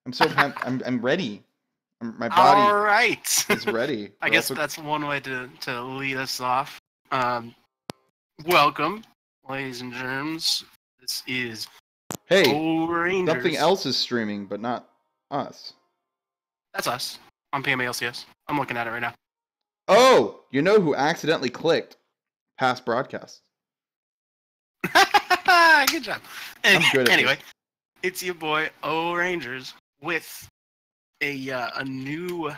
I'm ready. My body All right. is ready. I guess that's one way to lead us off. Welcome, ladies and germs. This is Rangers. Something else is streaming, but not us. That's us. On PMALCS. I'm looking at it right now. Oh, you know who accidentally clicked past broadcasts? Good job. Anyway, it's your boy Rangers with a new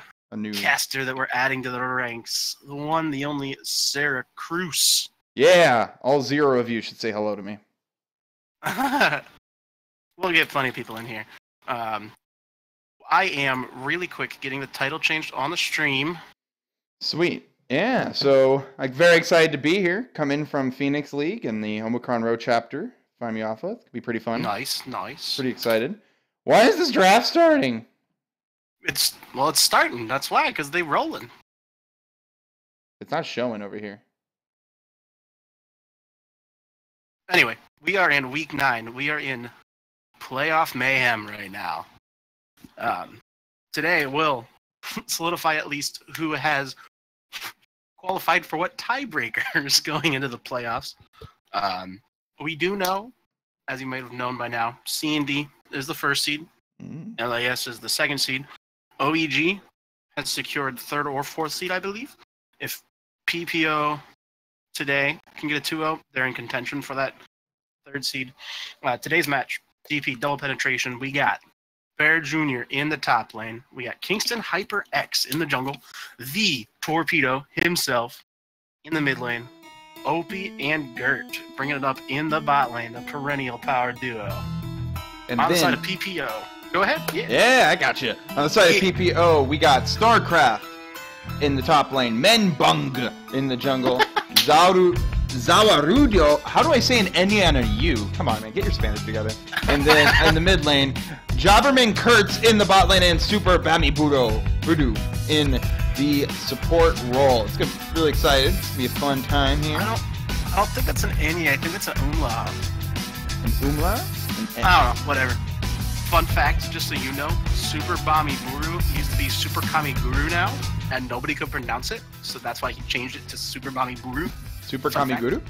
caster that we're adding to the ranks. The one, the only Sarah Cruz. Yeah, all 0 of you should say hello to me. We'll get plenty of people in here. I am really quick getting the title changed on the stream. Sweet. Yeah, so I'm very excited to be here. Come in from Phoenix League and the Omicron Row chapter. Find me off of. It could be pretty fun. Nice. Pretty excited. Why is this draft starting? It's starting. That's why, because they rolling. It's not showing over here. Anyway, we are in week 9. We are in playoff mayhem right now. Today we'll solidify at least who has qualified for what tiebreakers going into the playoffs. We do know, as you might have known by now, C&D is the first seed. LAS is the second seed. OEG has secured 3rd or 4th seed, I believe. If PPO today can get a 2-0, they're in contention for that 3rd seed. Today's match, DP double penetration, we got Bear Jr. in the top lane. We got Kingston Hyper X in the jungle. The Torpedo himself in the mid lane. Opie and Gert bringing it up in the bot lane, the perennial power duo. And on the side of PPO. Go ahead. Yeah, I got you. On the side of PPO, we got StarCraft in the top lane. Menbung in the jungle. Zawarudio. How do I say an N and a U? Come on, man. Get your Spanish together. And then in the mid lane, Jobberman Kurtz in the bot lane and Super Bami Voodoo in the support role. It's going to be really excited. It's going to be a fun time here. I don't think that's an N. I think it's an umlaut. An umlaut? I don't know. Whatever. Fun fact, just so you know, Super Bami Guru used to be Super Kami Guru now, and nobody could pronounce it, so that's why he changed it to Super Bami Guru. Super Kami Guru?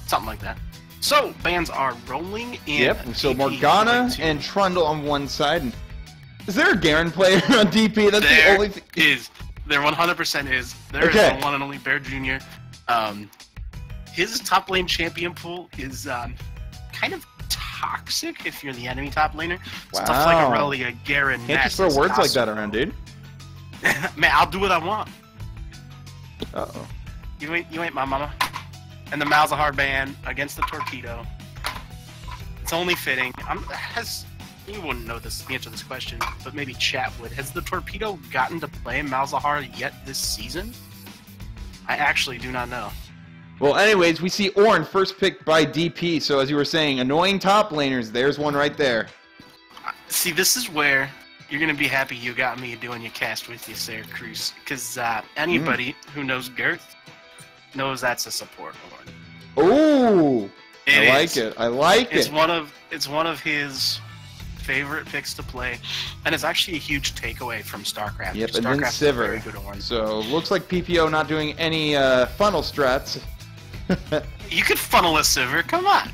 Something like that. So, bands are rolling in. Yep, so Morgana and Trundle on one side. And is there a Garen player on DP? That's the only thing. There 100% is. There is the one and only Bear Jr. His top lane champion pool is kind of toxic if you're the enemy top laner. Wow. Stuff like Aurelia, Garen, Can't just throw words like that around, dude. Man, I'll do what I want. Uh-oh. You ain't my mama. And the Malzahar ban against the Torpedo. It's only fitting. You wouldn't know the answer to this question, but maybe chat would. Has the Torpedo gotten to play Malzahar yet this season? I actually do not know. Well, anyways, we see Ornn first picked by DP, so as you were saying, annoying top laners, there's one right there. See, this is where you're going to be happy you got me doing your cast with you, Sarah Cruz, because anybody who knows Girth knows that's a support Ornn. Ooh! I like it. It's one of his favorite picks to play, and it's actually a huge takeaway from StarCraft. Yep, and then Sivir. So looks like PPO not doing any funnel strats. You could funnel a Sivir, come on.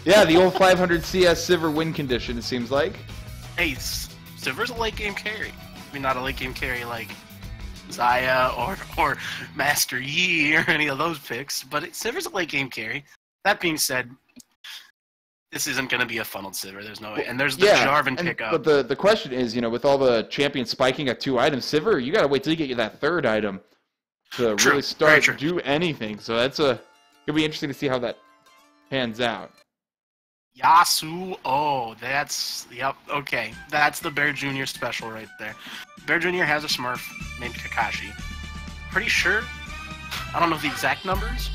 Yeah, the old 500 CS Sivir win condition, it seems like. Hey, Sivir's a late game carry. I mean, not a late game carry like Xayah or Master Yi or any of those picks, but Sivir's a late game carry. That being said, this isn't going to be a funneled Sivir. There's no way. And there's the Jarvan pickup. But the question is, with all the champions spiking at 2 items, Sivir, you got to wait till you get that 3rd item to really start to do anything. So it'll be interesting to see how that pans out. Yasuo. Okay. That's the Bear Jr. special right there. Bear Jr. has a Smurf named Kakashi. Pretty sure, I don't know the exact numbers,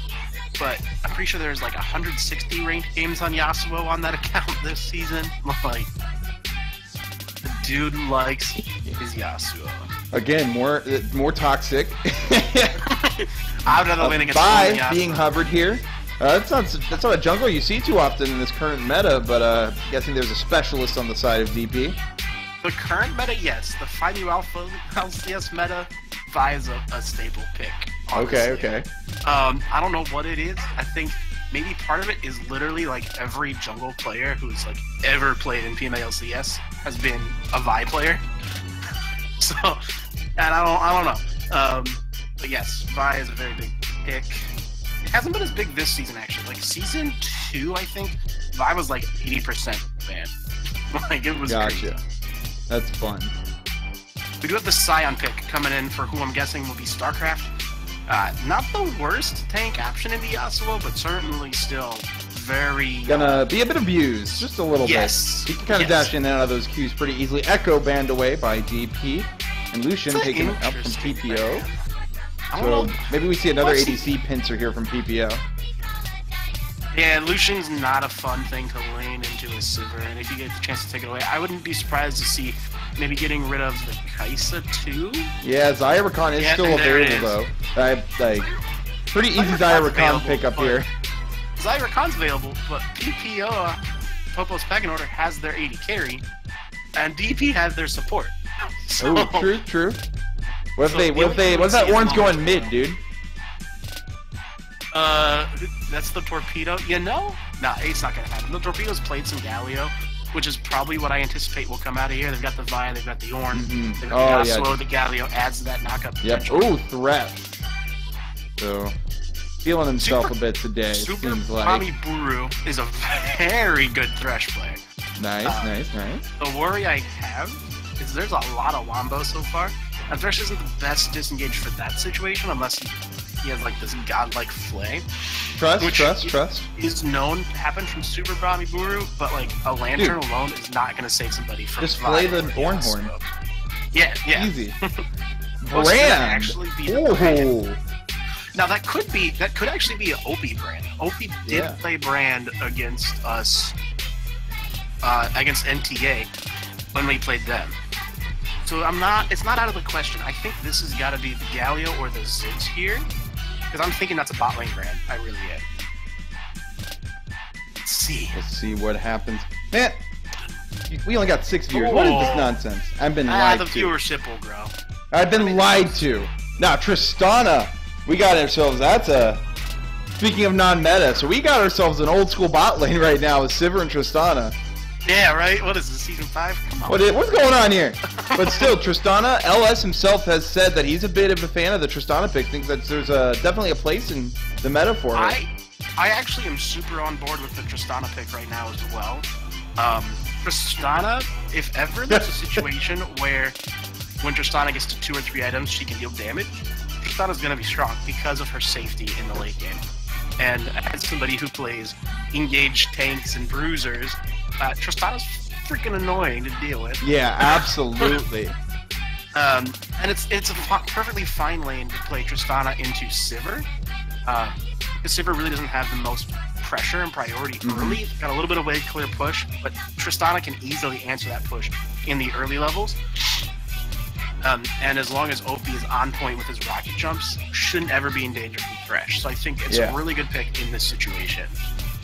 but I'm pretty sure there's like 160 ranked games on Yasuo on that account this season. Like, the dude likes his Yasuo. Again, more toxic. I'd rather win against Yasuo. Being hovered here. That's not a jungle you see too often in this current meta, but I'm guessing there's a specialist on the side of DP. The current meta, yes. The Find You Alpha LCS meta, Vi is a staple pick. Honestly. Okay. I don't know what it is. I think maybe part of it is literally like every jungle player who's like ever played in PMA LCS has been a Vi player. So, and I don't know. But yes, Vi is a very big pick. It hasn't been as big this season actually. Like season 2, I think Vi was like 80% ban. Like it was Gotcha. crazy. That's fun. We do have the Scion pick coming in for who I'm guessing will be StarCraft. Not the worst tank option in the Yasuo, but certainly still very... Gonna be a bit abused, just a little yes. bit. He can kind of dash in and out of those queues pretty easily. Echo banned away by DP, and Lucian taken up from PPO. So maybe we see another ADC pincer here from PPO. Yeah, Lucian's not a fun thing to lane into a Sivir, and if you get the chance to take it away, I wouldn't be surprised to see maybe getting rid of the Kai'Sa too. Yeah, Zyrakan is still available though. Pretty easy Zyrakan pick up here. Zyrakan's available, but PPO, Popo's pecking order, has their AD carry, and DP has their support. So, oh, true. What if that orange going mid, dude? That's the Torpedo. You know? Nah, it's not gonna happen. The Torpedo's played some Galio, which is probably what I anticipate will come out of here. They've got the Vi, they've got the Ornn, they've got the Yasuo, the Galio adds to that knockup potential. Ooh, threat. So, feeling himself a bit today, it seems like. Tommy Buru is a very good Thresh player. Nice. The worry I have is there's a lot of Wombo so far, and Thresh isn't the best disengaged for that situation unless he has like this godlike flay. Trust. Is known to happen from Super Bobby Buru, but like a lantern alone is not going to save somebody from just play the Bornhorn. Yeah. Easy. Brand actually be the brand. Now that could actually be an Opie brand. Opie did play brand against us, against NTA when we played them. So it's not out of the question. I think this has got to be the Galio or the Ziggs here. Because I'm thinking that's a bot lane brand. I really am. Let's see what happens. Man, we only got 6 viewers. What is this nonsense? I've been lied to. The viewership will grow. I've been lied to. Now, Tristana, we got ourselves, speaking of non-meta, so we got ourselves an old school bot lane right now with Sivir and Tristana. Yeah, right? What is this, season 5? Come on. What's going on here? But still, Tristana, LS himself has said that he's a bit of a fan of the Tristana pick, thinks that there's definitely a place in the meta for her. I actually am super on board with the Tristana pick right now as well. Tristana, if ever there's a situation where when Tristana gets to 2 or 3 items, she can deal damage, Tristana's going to be strong because of her safety in the late game. And as somebody who plays engaged tanks and bruisers, Tristana's freaking annoying to deal with. Yeah, absolutely. And it's a perfectly fine lane to play Tristana into Sivir. Because Sivir really doesn't have the most pressure and priority early. Got a little bit of wave clear push, but Tristana can easily answer that push in the early levels. And as long as OP is on point with his rocket jumps, shouldn't ever be in danger from Thresh. So I think it's a really good pick in this situation.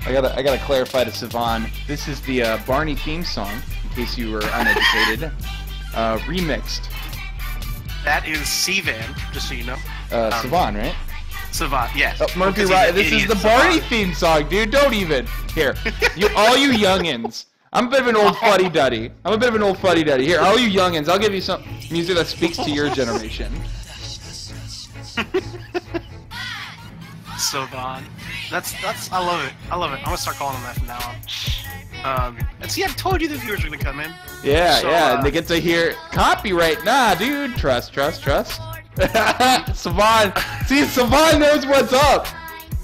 I gotta clarify to Sivan. This is the Barney theme song, in case you were uneducated. Remixed. That is Sivan, just so you know. Sivan, right? Sivan, yes. Murphy, right? This is the Barney theme song, dude. Don't even. Here, all you youngins. I'm a bit of an old fuddy-duddy. Here, all you youngins, I'll give you some music that speaks to your generation. Sivan. That's I love it. I'm gonna start calling him that from now on. And see, I've told you the viewers are gonna come in. Yeah, and they get to hear copyright. Nah, dude, trust. Sivan, see, Sivan knows what's up.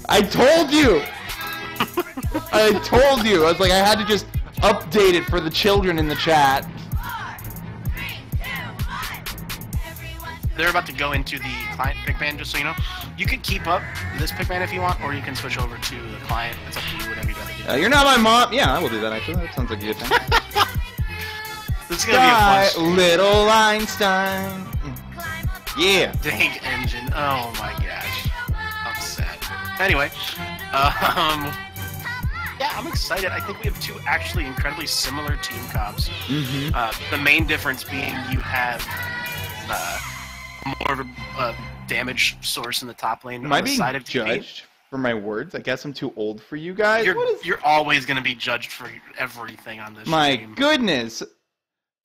I told you. I was like, I had to just update it for the children in the chat. They're about to go into the client pick ban, just so you know. You can keep up this pick ban if you want, or you can switch over to the client. It's up to you, whatever you gotta do. You're not my mom. Yeah, I will do that, actually. That sounds like a good thing. This is gonna be a fun Little Einstein. Yeah. Dang engine. Oh my gosh. I'm sad. Anyway, yeah, I'm excited. I think we have two actually incredibly similar team comps. The main difference being you have more of a damage source in the top lane. Am I on the being side of judged for my words? I guess I'm too old for you guys. You're always going to be judged for everything on this My stream. goodness.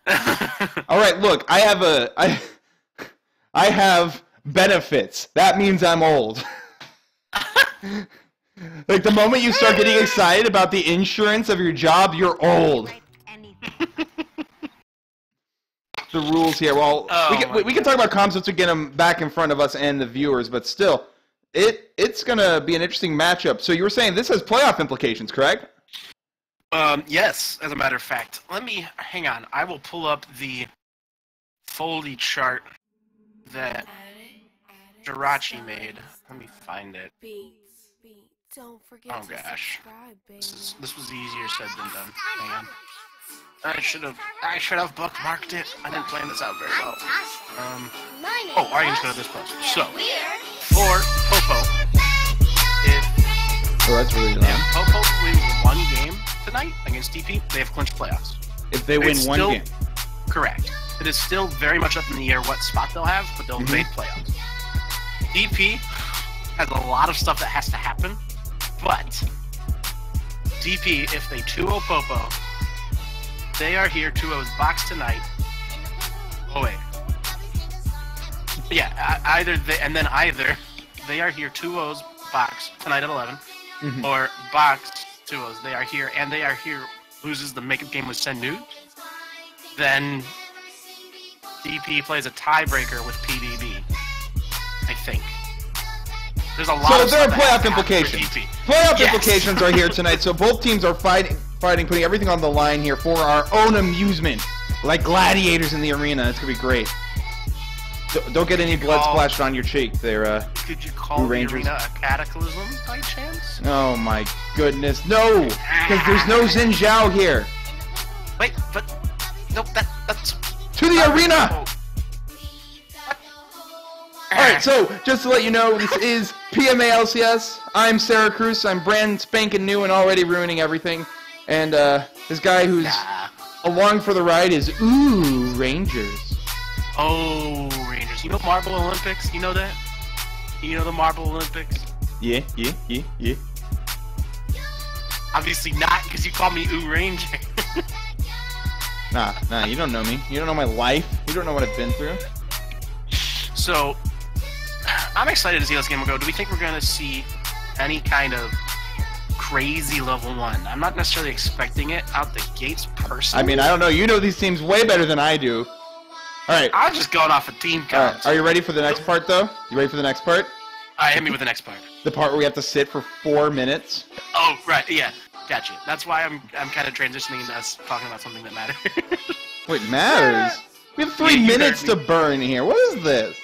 All right, look, I have benefits. That means I'm old. Like the moment you start getting excited about the insurance of your job, you're old. The rules here. Well, we can talk about comps once we get them back in front of us and the viewers, but still, it's gonna be an interesting matchup. So you were saying this has playoff implications, correct? Yes, as a matter of fact. Hang on. I will pull up the Foldy chart that Jirachi made. Let me find it. Oh gosh. This was easier said than done. Hang on. I should have bookmarked it. I didn't plan this out very well. I can just go to this post. So, for Popo, that's really loud. Popo wins one game tonight against DP, they have clinched playoffs. If they win one game. Correct. It is still very much up in the air what spot they'll have, but they'll make playoffs. DP has a lot of stuff that has to happen, but DP, if they 2-0 Popo, they are here 2-0's box tonight. Oh wait. Yeah, either they are here 2-0's box tonight at 11, or box 2-0's they are here, and they are here loses the makeup game with Sennu. Then DP plays a tiebreaker with PBB. I think. There's a lot. So of there are stuff playoff implications. Playoff implications are here tonight. So both teams are fighting, putting everything on the line here for our own amusement, like gladiators in the arena. It's gonna be great. Don't get any blood splashed on your cheek there. Could you call the arena a cataclysm by chance? Oh my goodness, no! Because there's no Xin Zhao here. Wait, but nope. That's to the arena. Alright, so, just to let you know, this is PMA LCS. I'm Sarah Cruz. I'm brand spanking new and already ruining everything. And, this guy who's along for the ride is, Rangers. Oh, Rangers. You know Marble Olympics? You know that? You know the Marble Olympics? Yeah. Obviously not, because you call me Ranger. Nah, you don't know me. You don't know my life. You don't know what I've been through. So, I'm excited to see how this game will go. Do we think we're going to see any kind of crazy level 1? I'm not necessarily expecting it out the gates personally. I mean, I don't know. You know these teams way better than I do. Alright. I'm just going off a team count. Are you ready for the next part, though? You ready for the next part? Hit me with the next part. The part where we have to sit for 4 minutes? Oh, right. Yeah. Gotcha. That's why I'm kind of transitioning into us talking about something that matters. Wait, matters? We have 3 minutes to burn here. What is this?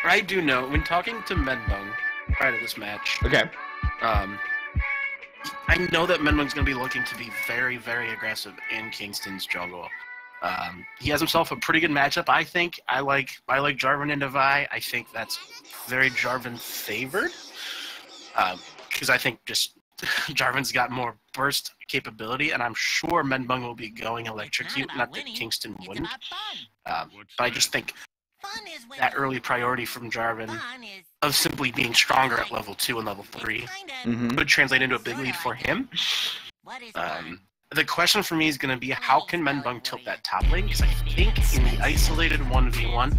I do know, when talking to Menbung prior to this match, okay. I know that Menbung's going to be looking to be very, very aggressive in Kingston's jungle. He has himself a pretty good matchup, I think. I like Jarvan and Devi. I think that's very Jarvan favored. Because I think just Jarvan's got more burst capability, and I'm sure Menbung will be going electrocute, not that Kingston wouldn't. But I just think that early priority from Jarvan of simply being stronger at level 2 and level 3 would translate into a big lead for him. The question for me is going to be, how can Menbung tilt that top lane? Because I think in the isolated 1v1,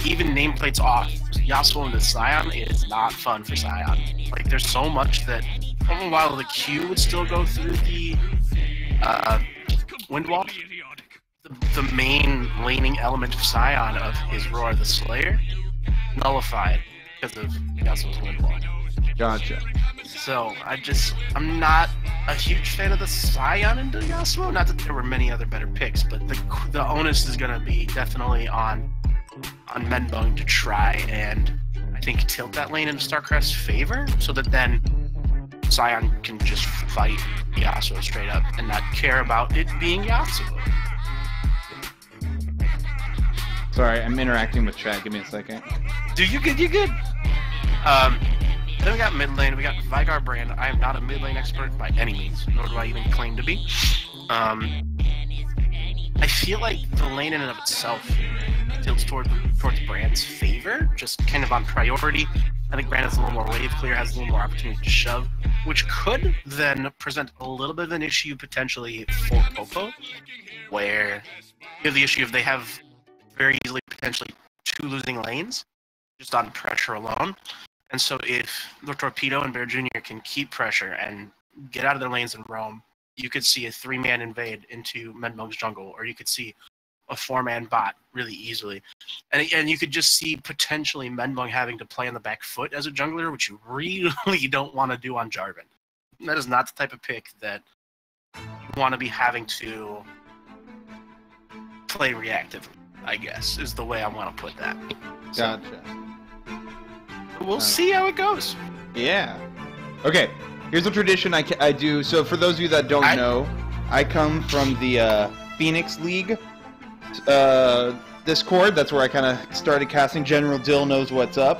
even nameplates off, Yasuo into Sion is not fun for Sion. Like, there's so much that, while the Q would still go through the wind wall, the main laning element of Sion of his Roar the Slayer nullified because of Yasuo's wind wall. Gotcha. So I'm not a huge fan of the Sion into Yasuo. Not that there were many other better picks, but the onus is going to be definitely on Menbung to try and, I think, tilt that lane into StarCraft's favor, so that then Sion can just fight Yasuo straight up and not care about it being Yasuo. Sorry, I'm interacting with chat. Give me a second. Dude, you good? Then we got mid lane. We got Vigar Brand. I am not a mid lane expert by any means, nor do I even claim to be. I feel like the lane in and of itself tilts towards Brand's favor, just kind of on priority. I think Brand has a little more wave clear, has a little more opportunity to shove, which could then present a little bit of an issue potentially for Popo, where you have the issue of they have very easily potentially 2 losing lanes just on pressure alone. And so if the Torpedo and Bear Jr. can keep pressure and get out of their lanes and roam, you could see a 3-man invade into Menbung's jungle, or you could see a 4-man bot really easily. And you could just see potentially Menbung having to play on the back foot as a jungler, which you really don't want to do on Jarvan. That is not the type of pick that you want to be having to play reactively, I guess, is the way I want to put that. So, Gotcha. we'll see how it goes. Yeah. Okay. Here's a tradition I do. So for those of you that don't know, I come from the Phoenix League Discord. That's where I kind of started casting. General Dill knows what's up.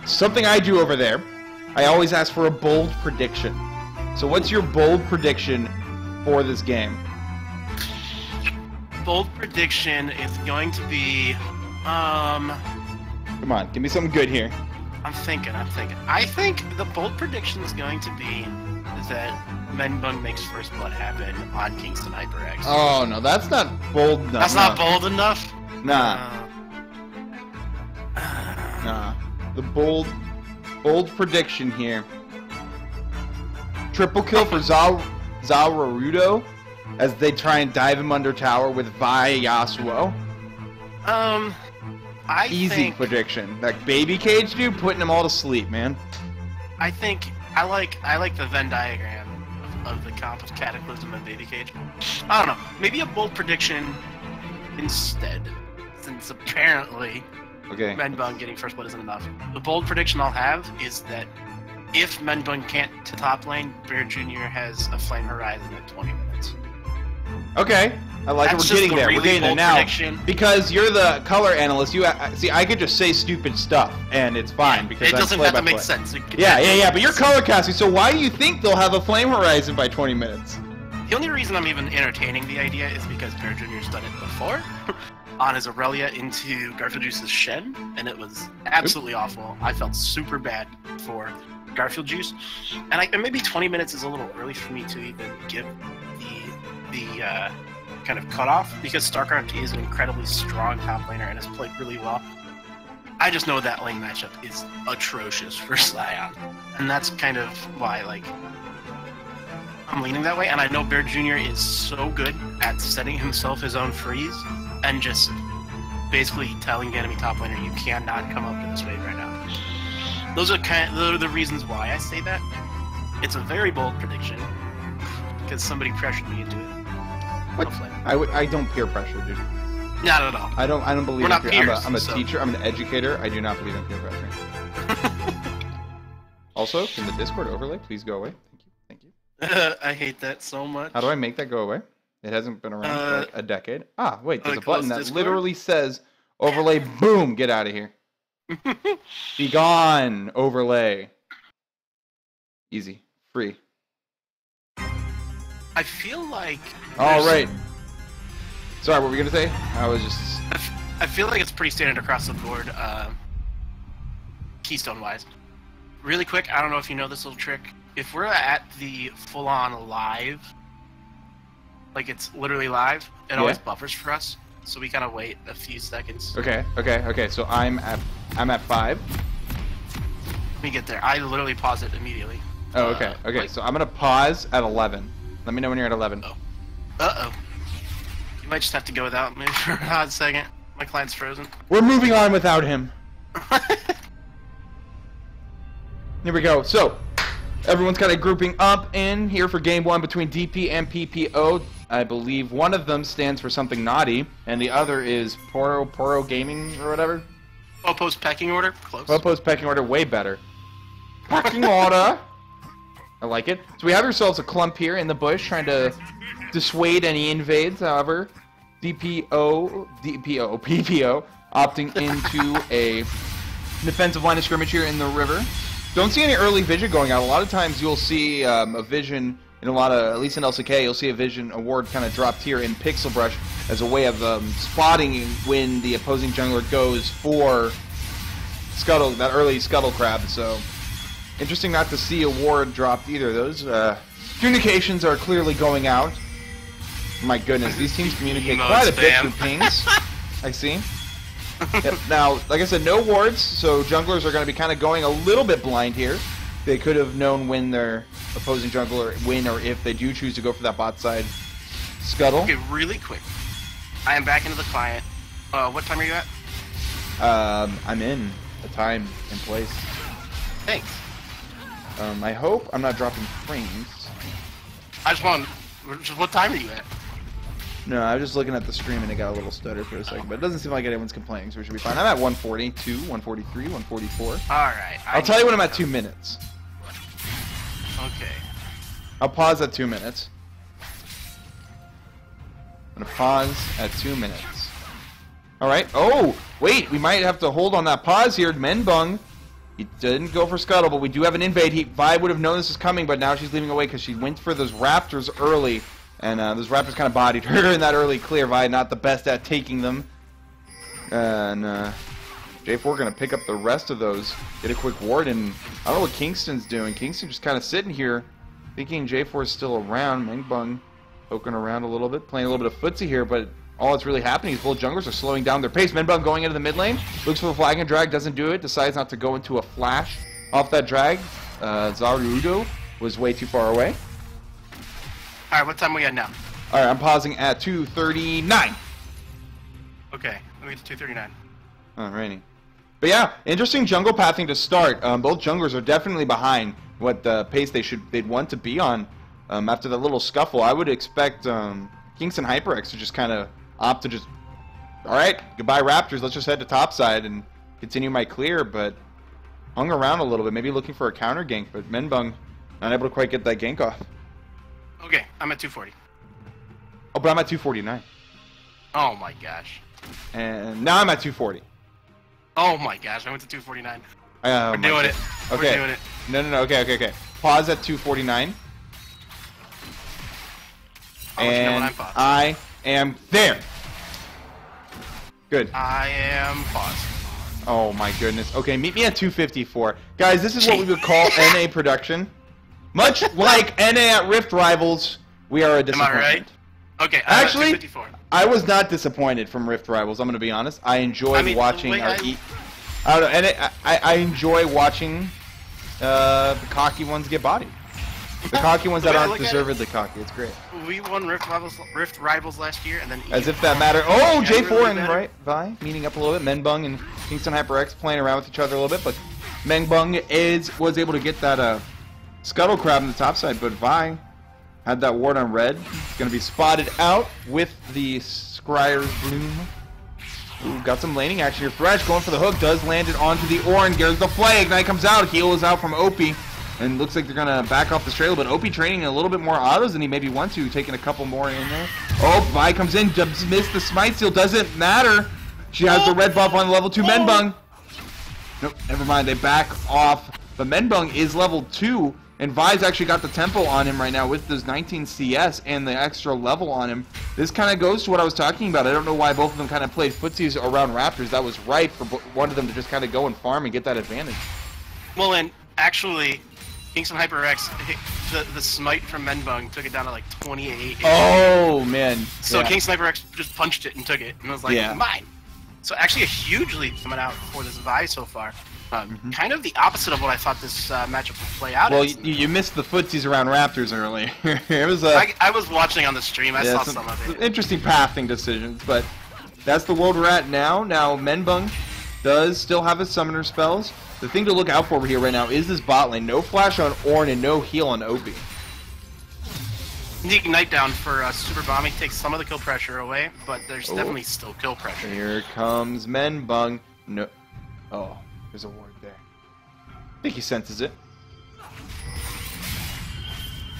Something I do over there, I always ask for a bold prediction. So what's your bold prediction for this game? Bold prediction is going to be, Come on, give me something good here. I'm thinking. I think the bold prediction is going to be that Menbung makes first blood happen on Kingston HyperX. Oh no, that's not bold enough. That's not bold enough? Nah. Nah. The bold prediction here. Triple kill for Zarudo as they try and dive him under tower with Vi Yasuo. Easy prediction. Like baby cage dude, putting them all to sleep, man. I think I like the Venn diagram of the comp of Cataclysm and Baby Cage. I don't know. Maybe a bold prediction instead, since apparently Menbung getting first blood isn't enough. The bold prediction I'll have is that if Menbung can't to top lane, Bear Jr. has a Flame Horizon in 20 minutes. Okay. I like it. We're getting there. We're getting there now. Prediction. Because you're the color analyst. You see, I could just say stupid stuff, and it's fine because it doesn't have to make sense. Yeah. But you're color casting, so why do you think they'll have a Flame Horizon by 20 minutes? The only reason I'm even entertaining the idea is because Bear Jr.'s done it before on his Aurelia into Garfield Juice's Shen, and it was absolutely awful. I felt super bad for Garfield Juice, and maybe 20 minutes is a little early for me to even give the kind of cutoff, because StarCraft is an incredibly strong top laner and has played really well. I just know that lane matchup is atrocious for Sion, and that's kind of why I'm leaning that way. And I know Bear Jr. is so good at setting himself his own freeze and just basically telling the enemy top laner, you cannot come up to this wave right now. Those are the reasons why I say that. It's a very bold prediction because somebody pressured me into it. What? I don't peer pressure, dude. Not at all. I don't believe We're not in peers, I'm a teacher. I'm an educator. I do not believe in peer pressure. Also, can the Discord overlay please go away? Thank you. I hate that so much. How do I make that go away? It hasn't been around for like a decade. Ah, wait, there's a button that Discord? literally says overlay. Boom, get out of here. Be gone, overlay. Easy, free. I feel like. All right. Sorry, what were we gonna say? I was just. I feel like it's pretty standard across the board, Keystone-wise. Really quick, I don't know if you know this little trick. If we're at the full-on live, like it's literally live, it always buffers for us, so we kind of wait a few seconds. Okay. So I'm at 5. Let me get there. I literally pause it immediately. Oh, okay. So I'm gonna pause at 11. Let me know when you're at 11. Uh-oh. You might just have to go without me for a hot second. My client's frozen. We're moving on without him. Here we go. So, everyone's kind of grouping up in here for game 1 between DP and PPO. I believe one of them stands for something naughty, and the other is Poro Gaming or whatever. Popo's pecking order? Close. Popo's pecking order, way better. Pecking order! I like it. So we have ourselves a clump here in the bush, trying to dissuade any invades. However, PPO opting into a defensive line of scrimmage here in the river. Don't see any early vision going out. A lot of times you'll see a vision in a lot of, at least in LCK, you'll see a vision award kind of dropped here in Pixel Brush as a way of spotting when the opposing jungler goes for Scuttle, that early Scuttle Crab. So interesting not to see a ward dropped either. Those communications are clearly going out. My goodness, these teams communicate quite a bit through pings. I see. Yep. Now, like I said, no wards, so junglers are going to be kind of going a little bit blind here. They could have known when their opposing jungler win, or if they do choose to go for that bot side Scuttle. Okay, really quick. I am back into the client. What time are you at? I'm in the time and place. Thanks. I hope I'm not dropping frames. I just want. What time are you at? No, I was just looking at the stream and it got a little stutter for a second, but it doesn't seem like anyone's complaining, so we should be fine. I'm at 142, 143, 144. Alright. I'll tell you when I'm at 2 minutes. Okay. I'll pause at 2 minutes. I'm gonna pause at 2 minutes. Alright. Oh, wait, we might have to hold on that pause here. Menbung, he didn't go for Scuttle, but we do have an invade. Vi would have known this was coming, but now she's leaving away because she went for those Raptors early. And those Raptors kind of bodied her in that early clear. Vi not the best at taking them. And J4 going to pick up the rest of those. Get a quick ward. And I don't know what Kingston's doing. Kingston just kind of sitting here thinking J4 is still around. Mengbung poking around a little bit. Playing a little bit of footsie here. But all that's really happening is both junglers are slowing down their pace. Mengbung going into the mid lane. Looks for the flag and drag. Doesn't do it. Decides not to go into a flash off that drag. Zarudo was way too far away. Alright, what time are we at now? Alright, I'm pausing at 2:39. Okay, let me get to 2:39. Alrighty. But yeah, interesting jungle pathing to start. Both junglers are definitely behind what the pace they'd want to be on after that little scuffle. I would expect Kingston HyperX to just kind of opt to just, alright, goodbye Raptors, let's just head to topside and continue my clear, but hung around a little bit, maybe looking for a counter gank, but Menbung not able to quite get that gank off. Okay, I'm at 240. Oh, but I'm at 249. Oh my gosh. And now I'm at 240. Oh my gosh, I went to 249. We're doing it. Okay. We're doing it. No. Okay. Pause at 249. I'll let you know when And I'm paused. I am there. Good. I am paused. Oh my goodness. Okay, meet me at 254. Guys, this is what we would call NA production. Much like NA at Rift Rivals, we are a disappointment. Am I right? Okay, I'm Actually, at 254. I was not disappointed from Rift Rivals, I'm going to be honest. I enjoyed watching I don't know, and I enjoy watching the cocky ones get bodied. The cocky ones that aren't deservedly cocky. It's great. We won Rift Rivals last year, and then As if that mattered. Oh, J4 really and right, Vi meeting up a little bit. Menbung and Kingston HyperX playing around with each other a little bit, but Menbung was able to get that Scuttle Crab in the top side, but Vi had that ward on red. Going to be spotted out with the Scryer's Bloom. Ooh, got some laning action here. Thresh going for the hook, does land it onto the Orin. There's the flag. Ignite comes out. Heal is out from Opie. And looks like they're going to back off the trailer, but Opie training a little bit more autos than he maybe want to, taking a couple more in there. Oh, Vi comes in, just missed the smite seal, doesn't matter. She has the red buff on level 2 Menbung. Nope, never mind, they back off. But Menbung is level 2, and Vi's actually got the tempo on him right now with those 19 CS and the extra level on him. This kind of goes to what I was talking about. I don't know why both of them kind of played footsies around Raptors. That was right for one of them to just kind of go and farm and get that advantage. Well, and actually, Kingston HyperX, the smite from Menbung took it down to like 28. Oh, man. So yeah. Kingston HyperX just punched it and took it, and I was like, mine. So actually a huge lead coming out for this Vi so far. Kind of the opposite of what I thought this matchup would play out. Well, you missed the footsies around Raptors earlier. It was I was watching on the stream. I saw some of it. Interesting pathing decisions, but that's the world we're at now. Now, Menbung does still have his summoner spells. The thing to look out for here right now is this bot lane. No flash on Ornn and no heal on Opie. The ignite down for Super Bombing takes some of the kill pressure away, but there's definitely still kill pressure. Here comes Menbung. No. Oh, there's a ward there. I think he senses it.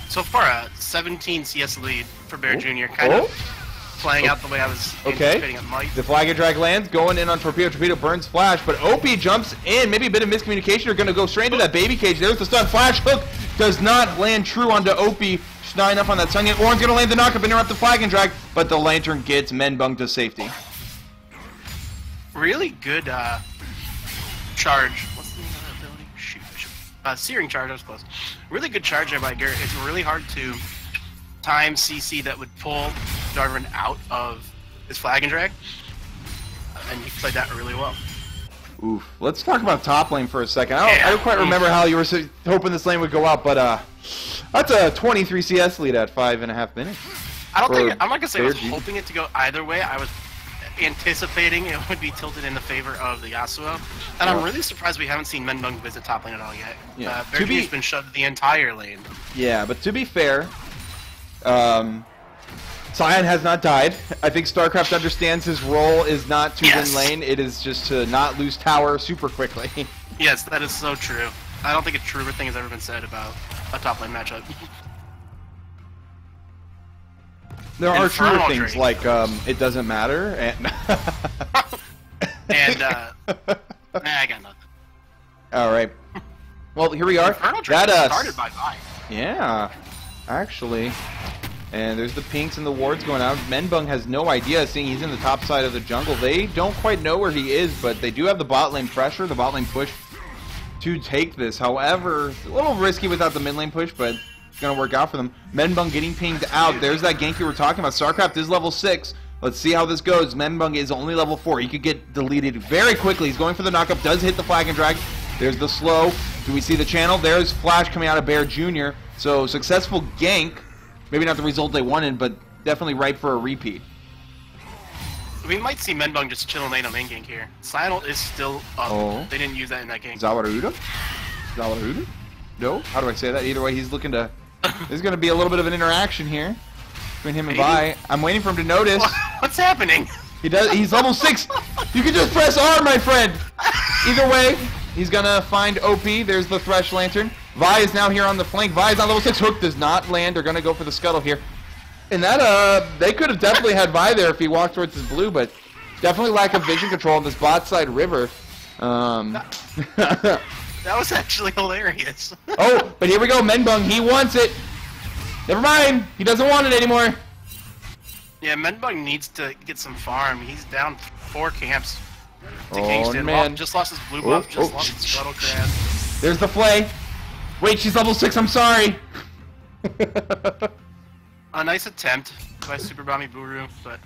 So far, a 17 CS lead for Bear Jr. Kind of playing out the way I was anticipating it might. The flag and drag lands, going in on Torpedo. Torpedo burns Flash, but OP jumps in. Maybe a bit of miscommunication. You're going to go straight into that baby cage. There's the stun. Flash hook does not land true onto OP. Just not enough on that Sun. Oran's going to land the knockup, interrupt the flag and drag, but the Lantern gets Menbung to safety. Really good charge. What's the name of that ability? Shoot. Searing charge, I was close. Really good charge there by Garrett. It's really hard to time CC that would pull Jarvan out of his flag and drag. And he played that really well. Oof. Let's talk about top lane for a second. I don't quite remember how you were hoping this lane would go out, but that's a 23 CS lead at 5.5 minutes. I'm not gonna say I was hoping it to go either way. I was anticipating it would be tilted in the favor of the Yasuo, and I'm really surprised we haven't seen Menbung visit top lane at all yet. Yeah. Bergier's been shoved the entire lane. Yeah, but to be fair, Sion has not died. I think StarCraft understands his role is not to win lane, it is just to not lose tower super quickly. Yes, that is so true. I don't think a truer thing has ever been said about a top lane matchup. There are truer things like it doesn't matter and and I got nothing. All right. Well, here we are. That started by Vi. Yeah, actually. And there's the pinks and the wards going out. Menbung has no idea, seeing he's in the top side of the jungle. They don't quite know where he is, but they do have the bot lane pressure, the bot lane push to take this. However, it's a little risky without the mid lane push, but it's going to work out for them. Menbung getting pinged out. There's that gank you were talking about. StarCraft is level 6. Let's see how this goes. Menbung is only level 4. He could get deleted very quickly. He's going for the knockup. Does hit the flag and drag. There's the slow. Do we see the channel? There's Flash coming out of Bear Jr. So successful gank. Maybe not the result they wanted, but definitely ripe for a repeat. We might see Menbung just chill lane on main gank here. Sion is still up. Oh. They didn't use that in that game. Zawaruda? Zawaruda? No? How do I say that? Either way, he's looking to... There's going to be a little bit of an interaction here between him and Vi. I'm waiting for him to notice. What's happening? He does. He's level 6. You can just press R, my friend. Either way, he's going to find OP. There's the Thresh Lantern. Vi is now here on the flank. Vi is on level 6. Hook does not land. They're going to go for the scuttle here. And that, they could have definitely had Vi there if he walked towards his blue, but definitely lack of vision control on this bot side river. That was actually hilarious. Oh, but here we go. Menbung, he wants it. Never mind. He doesn't want it anymore. Yeah, Menbung needs to get some farm. He's down 4 camps to Oh, Kingston. man. Just lost his blue buff, just lost his scuttle crab. There's the flay. Wait, she's level 6. I'm sorry. A nice attempt by Super Bami Buru, but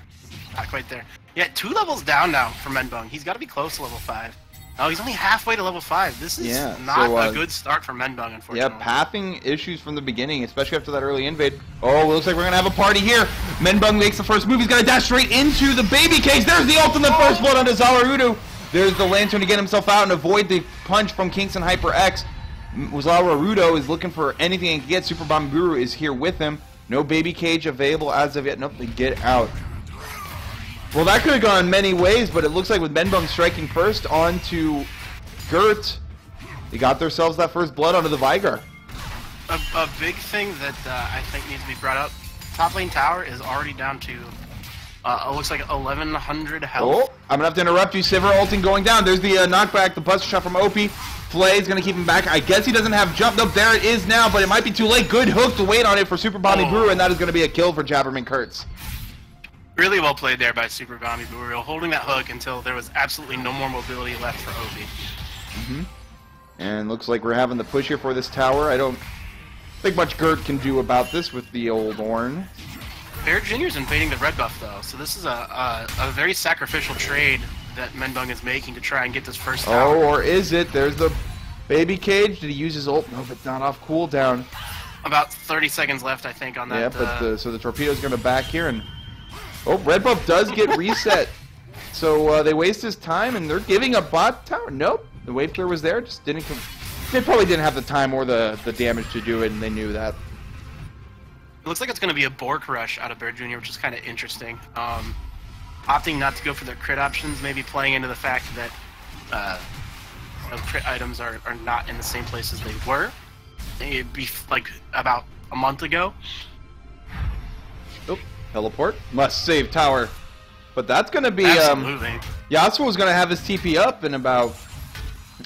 not quite there. Yeah, 2 levels down now for Menbung. He's got to be close to level 5. Oh, he's only halfway to level 5. This is not a good start for Menbung, unfortunately. Yeah, pathing issues from the beginning, especially after that early invade. Oh, looks like we're going to have a party here. Menbung makes the first move. He's going to dash straight into the baby cage. There's the ultimate first blood onto Zawarudu. There's the Lantern to get himself out and avoid the punch from Kingston Hyper X. Zawarudu is looking for anything he can get. Super Bamburu is here with him. No baby cage available as of yet. Nope, they get out. Well, that could have gone many ways, but it looks like with Menbung striking first onto Gert, they got themselves that first blood onto the Vigar. A big thing that I think needs to be brought up, top lane tower is already down to, it looks like 1,100 health. Oh, I'm going to have to interrupt you. Sivir ulting going down. There's the knockback, the buster shot from OP. Flay is going to keep him back. I guess he doesn't have jump. Nope, there it is now, but it might be too late. Good hook to wait on it for Super Bami Brewer, and that is going to be a kill for Jabberman Kurtz. Really well played there by Super Bami Burial, holding that hook until there was absolutely no more mobility left for Obi. And looks like we're having the push here for this tower. I don't think much Gert can do about this with the old Ornn. Bear Jr.'s invading the red buff, though, so this is a very sacrificial trade that Menbung is making to try and get this first tower. Oh, or is it? There's the baby cage. Did he use his ult? No, but not off cooldown. About 30 seconds left, I think, on that. Yeah, but so the torpedo's going to back here, and oh, red buff does get reset. So they waste his time, and they're giving a bot tower. Nope, the wave clear was there, just didn't come. They probably didn't have the time or the damage to do it, and they knew that. It looks like it's going to be a Bork rush out of Bear Jr., which is kind of interesting. Opting not to go for their crit options, maybe playing into the fact that crit items are not in the same place as they were. It'd be like about a month ago. Oh, Teleport. Must save tower. But that's going to be... Absolutely. Yasuo's going to have his TP up in about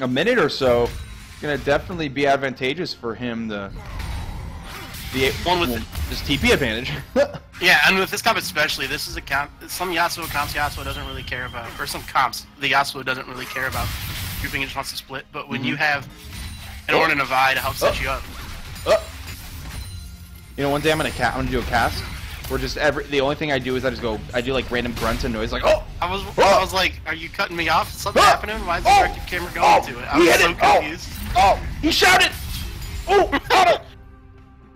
a minute or so. Going to definitely be advantageous for him to... One with his TP advantage. Yeah, and with this comp especially, this is a comp. Some Yasuo comps Yasuo doesn't really care about, or some comps the Yasuo doesn't really care about grouping and just wants to split. But when you have an Ornn and a Vi to help set you up, you know, one day I'm gonna do a cast where just the only thing I do is I do like random grunts and noise like I was like, are you cutting me off? Is something happening? Why is the directed camera going to it? I was so confused. He shouted!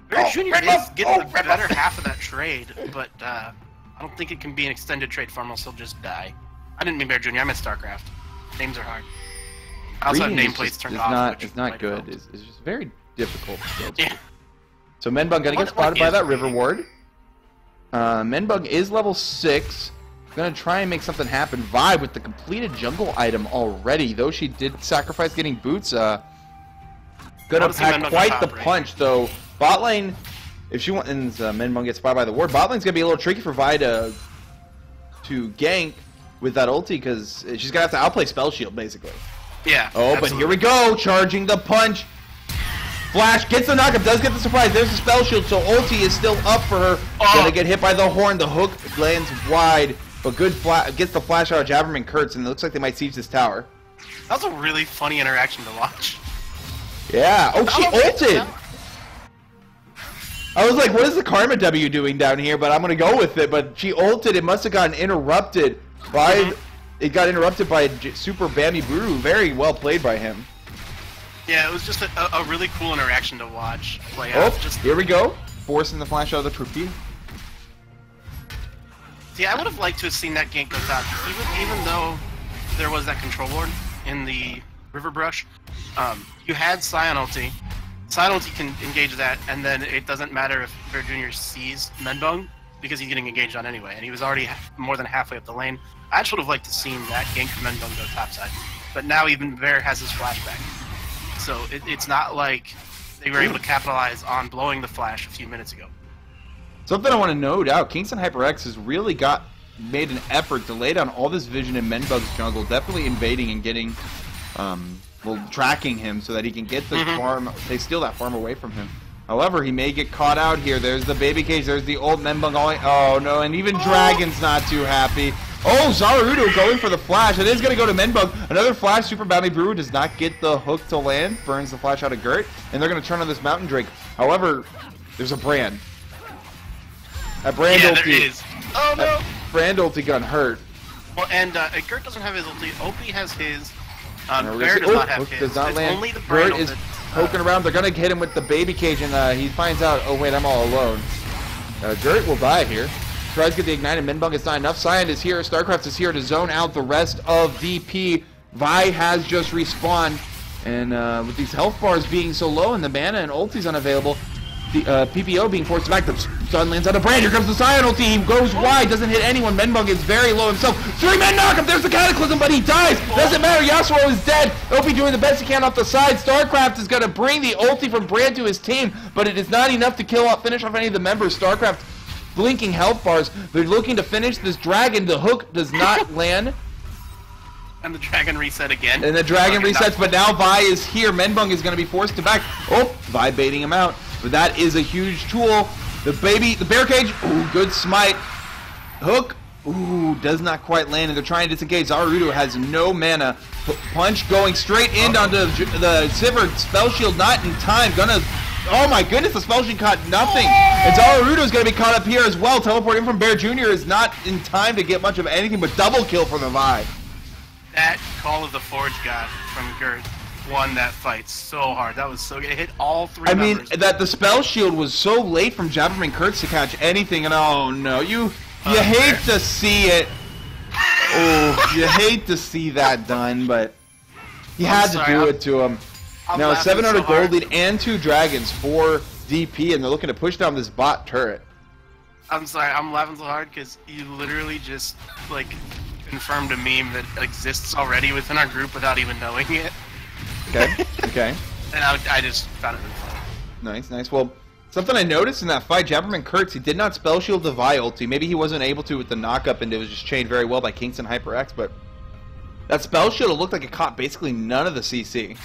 Bear Jr. is getting the better half of that trade, but I don't think it can be an extended trade for him, else he'll just die. I didn't mean Bear Jr., I meant StarCraft. Names are hard. I also have nameplates turned off. It's not good. It's just very difficult. Yeah. So Menbug gonna get spotted by that River Ward. Menbug is level 6. Gonna try and make something happen. Vi with the completed jungle item already, though she did sacrifice getting boots. Gonna pack quite the punch, though. Bot lane, if she wants, and Menbug gets spotted by the ward, bot lane's gonna be a little tricky for Vi to gank with that ulti, because she's gonna have to outplay Spell Shield, basically. Yeah. Oh, absolutely. But here we go, charging the punch. Flash gets the knockup, does get the surprise. There's the Spell Shield, so ulti is still up for her. Gonna get hit by the horn. The hook lands wide, but good gets the flash out of Jabberman Kurtz, and it looks like they might siege this tower. That was a really funny interaction to watch. Yeah. Oh, she ulted. I was like, what is the Karma W doing down here? But I'm going to go with it. But she ulted. It must have gotten interrupted by... It got interrupted by Super Bambi Buru. Very well played by him. Yeah, it was just a really cool interaction to watch play out. Here we go. Forcing the flash out of the torpedo. See, I would have liked to have seen that gank go top. Even though there was that control ward in the River Brush, you had Scion ulti. Scion ulti can engage that, and then it doesn't matter if Bear Jr. sees Menbug, because he's getting engaged on anyway, and he was already more than halfway up the lane. I just would have liked to seen that gank from Menbug go topside. But now even Bear has his flashback. So it's not like they were able to capitalize on blowing the flash a few minutes ago. Something I want to note out, Kingston HyperX has really made an effort to lay down all this vision in Menbug's jungle, definitely invading and getting... tracking him so that he can get the farm. They steal that farm away from him. However, he may get caught out here. There's the baby cage. There's the old Menbug. Oh no, and even Dragon's not too happy. Oh, Zarudo going for the flash. It is going to go to Menbug. Another flash. Super Bambi Brew does not get the hook to land. Burns the flash out of Gert, and they're going to turn on this Mountain Drake. However, there's a Brand. A Brand ulti. There is. Oh no. Brand ulti gun hurt. Well, and Gert doesn't have his ulti. Opie has his. Bear does not have his. Does not land. Only the Brand is poking around. They're going to hit him with the baby cage, and he finds out, oh wait, I'm all alone. Gert will die here. Tries to get the ignited. Menbug is not enough. Cyan is here. StarCraft is here to zone out the rest of DP. Vi has just respawned. And with these health bars being so low and the mana and ultis unavailable, the PPO being forced back, the stun lands on a Brand. Here comes the Cyan ulti. He goes wide, doesn't hit anyone. Menbug is very low himself. 3-man knockup. There's the Cataclysm, but he dies. Doesn't matter. Yasuo is dead. Opie doing the best he can off the side. StarCraft is going to bring the ulti from Brand to his team, but it is not enough to finish off any of the members. StarCraft blinking health bars. They're looking to finish this dragon. The hook does not land. And the dragon reset again. And the dragon resets, but now Vi is here. Menbug is going to be forced to back. Oh, Vi baiting him out. But that is a huge tool. The bear cage. Ooh, good smite. Hook. Ooh, does not quite land, and they're trying to disengage. Zarudo has no mana. Punch going straight in onto the Sivir. Spell shield not in time. Oh my goodness, the spell shield caught nothing. And Zarudo is going to be caught up here as well. Teleporting from Bear Jr. is not in time to get much of anything, but double kill for the Vi. That Call of the Forge god from Gert won that fight so hard. That was so good. It hit all three members. Mean, that the spell shield was so late from Jabberman Kurtz to catch anything, and oh no, you hate to see it. Oh, you hate to see that done, but he had to do it to him. Now 700 gold lead and 2 dragons for DP, and they're looking to push down this bot turret. I'm sorry, I'm laughing so hard because you literally just like confirmed a meme that exists already within our group without even knowing it. Okay. Okay. And I just found it really funny. Nice, nice. Well, Something I noticed in that fight, Jabberman Kurtz, he did not spell shield the Vi ulti. Maybe he wasn't able to with the knockup, and it was just chained very well by Kingston HyperX, but that spell shield looked like it caught basically none of the CC.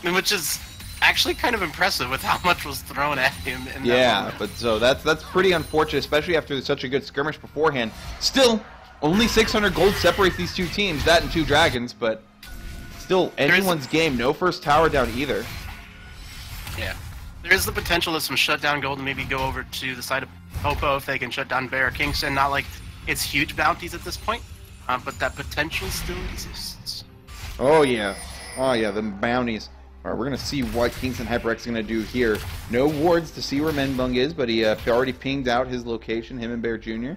Which is actually kind of impressive with how much was thrown at him. In yeah, but so that's pretty unfortunate, especially after such a good skirmish beforehand. Still, only 600 gold separates these two teams, that and 2 dragons, but still anyone's game. No first tower down either. Yeah. There is the potential of some shutdown gold and maybe go over to the side of Popo if they can shut down Bear or Kingston. Not like it's huge bounties at this point, but that potential still exists. Oh yeah, the bounties. All right, we're gonna see what Kingston HyperX is gonna do here. No wards to see where Menbung is, but he already pinged out his location. Him and Bear Jr.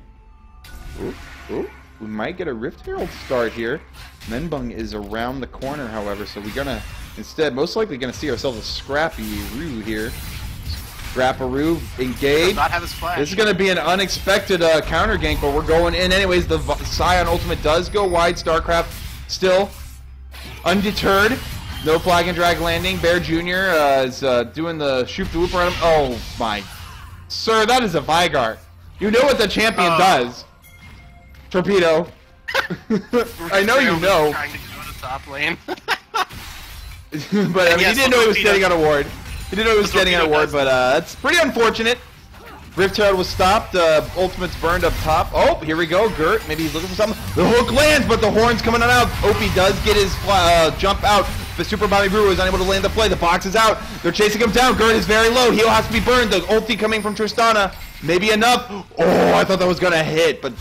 Ooh, we might get a Rift Herald start here. Menbung is around the corner, however, so we're gonna. Instead, most likely going to see ourselves a Scrappy Roo here. Scrapperoo, engage. Not have his flash. This is going to be an unexpected counter gank, but we're going in anyways. The Scion ultimate does go wide. StarCraft still undeterred. No flag and drag landing. Bear Jr. Is doing the shoot the loop around him. Oh my. Sir, that is a Vygar. You know what the champion does. Torpedo. I know you know. Trying to go to top lane. But I mean, he didn't know he was standing on a ward. He didn't know he was standing on a ward, but that's pretty unfortunate. Rift Herald was stopped. Ultimate's burned up top. Oh, here we go. Gert, maybe he's looking for something. The hook lands, but the horn's coming on out. Opie does get his jump out. The Super Bobby Brewer is unable to land the play. The box is out. They're chasing him down. Gert is very low. He'll have to be burned. The ulti coming from Tristana. Maybe enough. Oh, I thought that was going to hit, but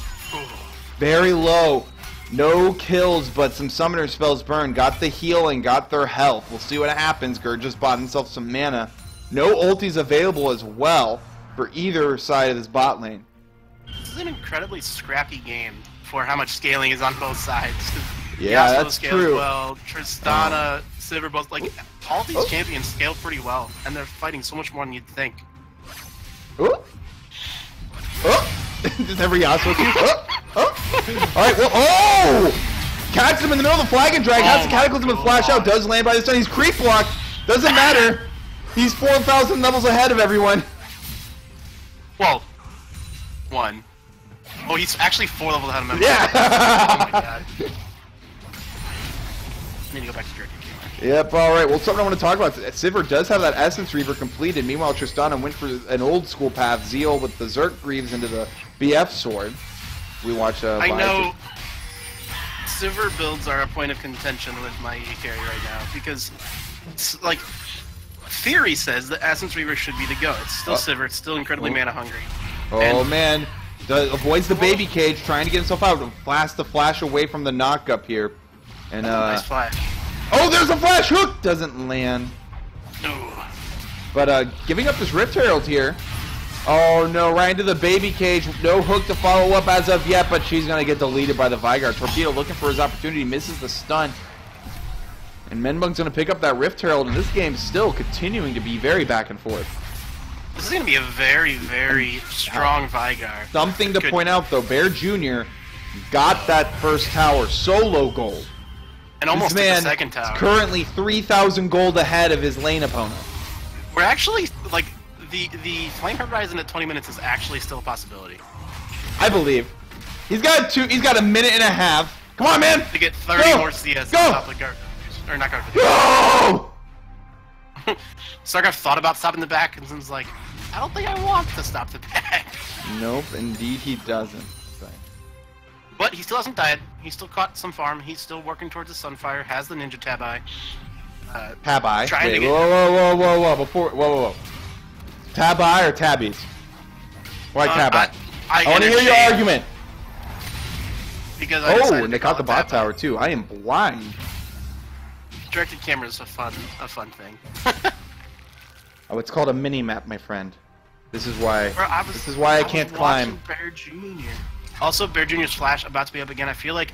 very low. No kills, but some summoner spells burn. Got the heal and got their health. We'll see what happens. Gerd just bought himself some mana. No ultis available as well for either side of this bot lane. This is an incredibly scrappy game for how much scaling is on both sides. Yeah, Yasuo that's scales true. well, Tristana, Sivir, both like all these champions scale pretty well, and they're fighting so much more than you'd think. Oh! Just every Yasuo too. Alright, well, catches him in the middle of the flag and drag, has the Cataclysm and flash out, does land by this time. He's creep blocked, doesn't matter. He's 4,000 levels ahead of everyone. Well, 1. Oh, he's actually 4 levels ahead of me. Yeah! Oh my god. I need to go back to Jerky. Yep, alright, well, something I want to talk about. Sivir does have that Essence Reaver completed. Meanwhile, Tristana went for an old school path. Zeal with the Zerk Greaves into the BF sword. We watch I know Sivir builds are a point of contention with my E carry right now because it's like theory says that Essence Reaver should be the go. It's still Sivir, it's still incredibly mana hungry. Oh man, avoids the baby cage, trying to get himself out. Blast the flash away from the knock-up here. And nice flash. Oh, there's a flash hook! Doesn't land. No. But giving up this Rift Herald here. Oh no, right into the baby cage. No hook to follow up as of yet, but she's gonna get deleted by the Vygar. Torpedo looking for his opportunity, misses the stun. And Menbung's gonna pick up that Rift Herald, and this game's still continuing to be very back and forth. This is gonna be a very, very strong Vygar. Something to point out though, Bear Jr. got that first tower solo gold. And almost this at man the second tower. Is currently 3,000 gold ahead of his lane opponent. We're actually like the Flame Horizon at 20 minutes is actually still a possibility. I believe. He's got a minute and a half. Come on, man! To get 30 more CS on top of the guard. Or not guard. Go! Starcraft thought about stopping the back and was like, I don't think I want to stop the back. Nope, indeed he doesn't. But he still hasn't died. He still caught some farm. He's still working towards the Sunfire. Has the Ninja Tabi. Tabi. Trying to get... Whoa. Tabi or Tabbies? Why Tabi? I want to hear your argument. Because and they caught the bot tower too. I am blind. Directed camera is a fun thing. Oh, it's called a mini map, my friend. This is why. I can't climb. Bear Jr. Also, Bear Jr.'s flash about to be up again. I feel like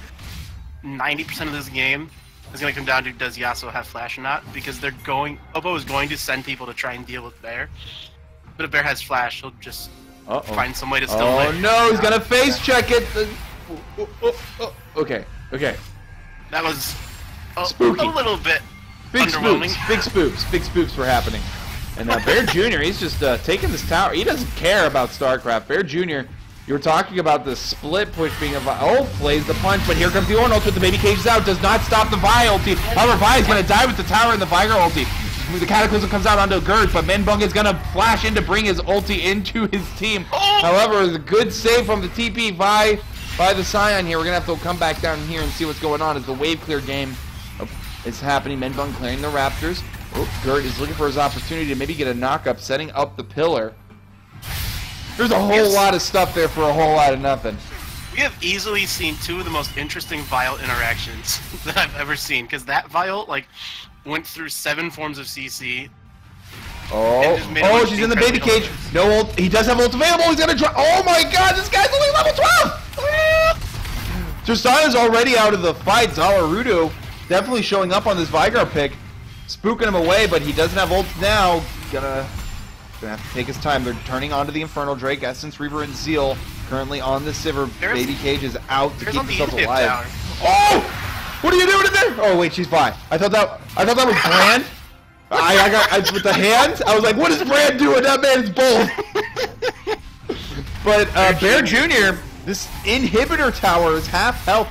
90% of this game is going to come down to does Yasuo have flash or not, because Oppo is going to send people to try and deal with Bear. But if Bear has flash, he'll just find some way to still live. Oh no, he's gonna face check it! Okay. That was spooky. A little bit Big underwhelming. Big spooks were happening. And Bear Jr., he's just taking this tower. He doesn't care about StarCraft. Bear Jr., you were talking about the split push being plays the punch, but here comes the Orn ult with the baby cages out. Does not stop the Vi ulti. However, Vi is going to die with the tower and the Viger ulti. The Cataclysm comes out onto Gerd, but Menbung is going to flash in to bring his ulti into his team. However, it's a good save from the TP Vi by the Scion here. We're going to have to come back down here and see what's going on as the wave clear game is happening. Menbung clearing the Raptors. Gerd is looking for his opportunity to maybe get a knock-up, setting up the pillar. There's a whole lot of stuff there for a whole lot of nothing. We have easily seen two of the most interesting Vial interactions that I've ever seen, because that Vial, like, went through 7 forms of CC. She's in the baby cage. No ult. He does have ult available. He's gonna try. Oh my god, this guy's only level 12! Tristana's already out of the fight. Zalarudo definitely showing up on this Vigar pick. Spooking him away, but he doesn't have ult now. Gonna have to take his time. They're turning onto the Infernal Drake. Essence, Reaver, and Zeal currently on the Sivir. Baby cage is out to keep themselves alive. Tower. Oh! What are you doing in there? Oh wait, she's fine. I thought that was Brand. I with the hands. I was like, what is Brand doing? That man's bold. But Bear Jr., this inhibitor tower is half health.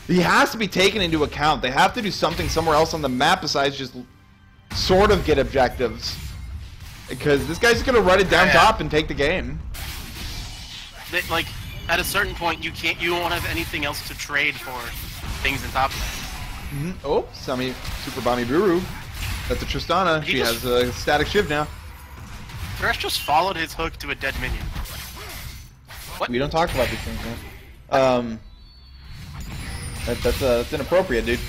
He has to be taken into account. They have to do something somewhere else on the map besides just sort of get objectives. Because this guy's just going to run it down top and take the game. Like, at a certain point, you won't have anything else to trade for things in top lane. Oh, Sami Super Bami Buru. That's a Tristana. She has a static shiv now. Thresh just followed his hook to a dead minion. What? We don't talk about these things, man. That's inappropriate, dude.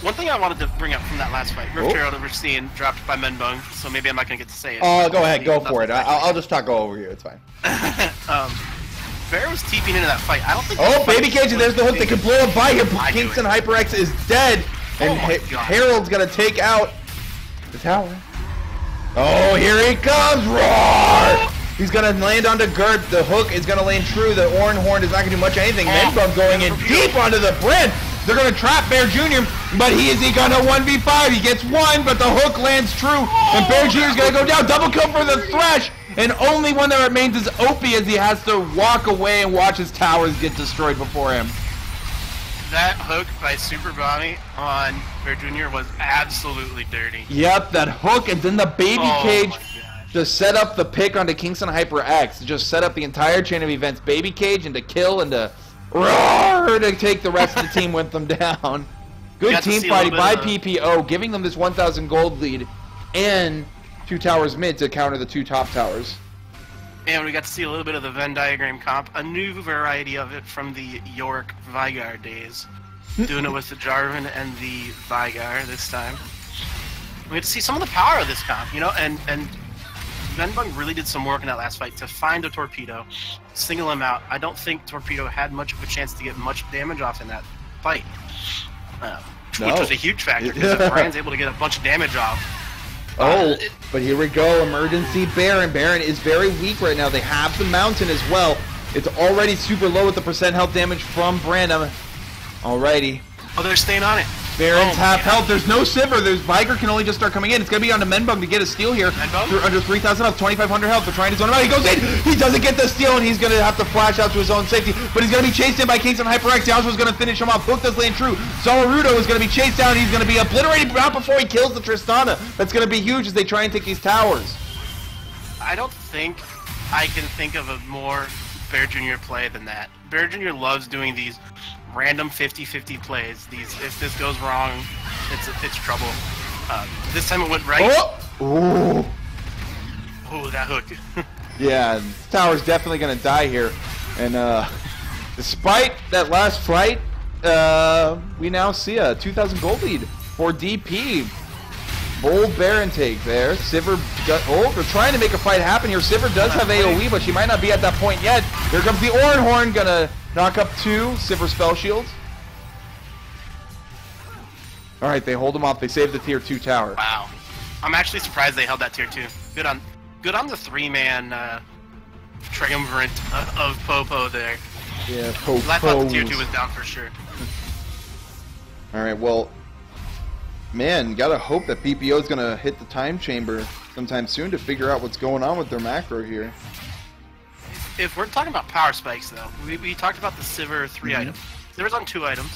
One thing I wanted to bring up from that last fight, Rift Herald that we're seeing dropped by Menbung, so maybe I'm not going to get to say it. Oh, go ahead, go for it. I'll just talk over you, it's fine. Bear was TPing into that fight. I don't think. Oh, baby cage, and there's the hook. They can blow up by here. Kingston HyperX is dead, and Herald's going to take out the tower. Oh, here he comes! Roar! He's going to land onto Gerd. The hook is going to land true. The Orin Horn is not going to do much anything. Menbung going in deep onto the Brand. They're going to trap Bear Jr., but is he going to 1v5? He gets one, but the hook lands true, and Bear Jr. is going to go down. Double kill for the Thresh, and only one that remains is Opie as he has to walk away and watch his towers get destroyed before him. That hook by Super Bonnie on Bear Jr. was absolutely dirty. Yep, that hook, and then the baby cage just set up the pick onto Kingston HyperX. Just set up the entire chain of events. Baby cage and to kill and to roar to take the rest of the team with them down. Good team fighting by PPO, giving them this 1,000 gold lead and 2 towers mid to counter the 2 top towers. And we got to see a little bit of the Venn diagram comp, a new variety of it from the Yorick Vigar days. Doing it with the Jarvan and the Vigar this time. We get to see some of the power of this comp, you know, and Menbung really did some work in that last fight to find a Torpedo, single him out. I don't think Torpedo had much of a chance to get much damage off in that fight, which was a huge factor because Brand's able to get a bunch of damage off. But here we go, emergency Baron. Baron is very weak right now. They have the Mountain as well. It's already super low with the percent health damage from Brand. Alrighty. Oh, they're staying on it. Baron's half health. There's no Sivir. There's Viger can only just start coming in. It's going to be on to Menbung to get a steal here. Under 3,000 health, 2,500 health. They're trying to zone him out. He goes in. He doesn't get the steal, and he's going to have to flash out to his own safety. But he's going to be chased in by Kingston HyperX. Yasuo's going to finish him off. Hook does land true. Zalarudo is going to be chased down. He's going to be obliterated out before he kills the Tristana. That's going to be huge as they try and take these towers. I don't think I can think of a more Bear Jr. play than that. Bear Jr. loves doing these random 50-50 plays. If this goes wrong, it's trouble. This time it went right. Oh, that hook. Yeah, this tower's definitely gonna die here. And despite that last fight, we now see a 2,000 gold lead for DP. Bold Baron take there. Sivir, they're trying to make a fight happen here. Sivir does have AoE, but she might not be at that point yet. Here comes the Orin Horn, gonna knock up 2 Sivir spell shields. Alright, they hold him off. They save the tier 2 tower. Wow. I'm actually surprised they held that tier 2. Good on the 3-man triumvirate of Popo there. Yeah, Popo. I thought the tier 2 was down for sure. Alright, well, man, gotta hope that PPO is gonna hit the time chamber sometime soon to figure out what's going on with their macro here. If we're talking about power spikes, though, we talked about the Sivir 3 items. Sivir's on 2 items.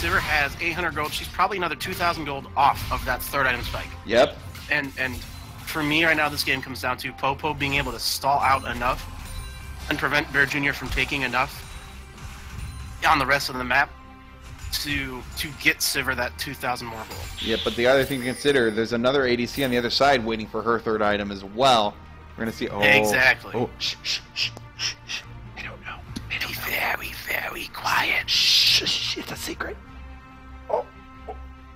Sivir has 800 gold. She's probably another 2,000 gold off of that 3rd item spike. Yep. And for me right now, this game comes down to Popo being able to stall out enough and prevent Bear Jr. from taking enough on the rest of the map to get Sivir that 2,000 more gold. Yeah, but the other thing to consider, there's another ADC on the other side waiting for her 3rd item as well. We're gonna see. Oh, exactly. Oh, shh. I don't know. Be very, very quiet. Shh. It's a secret. Oh.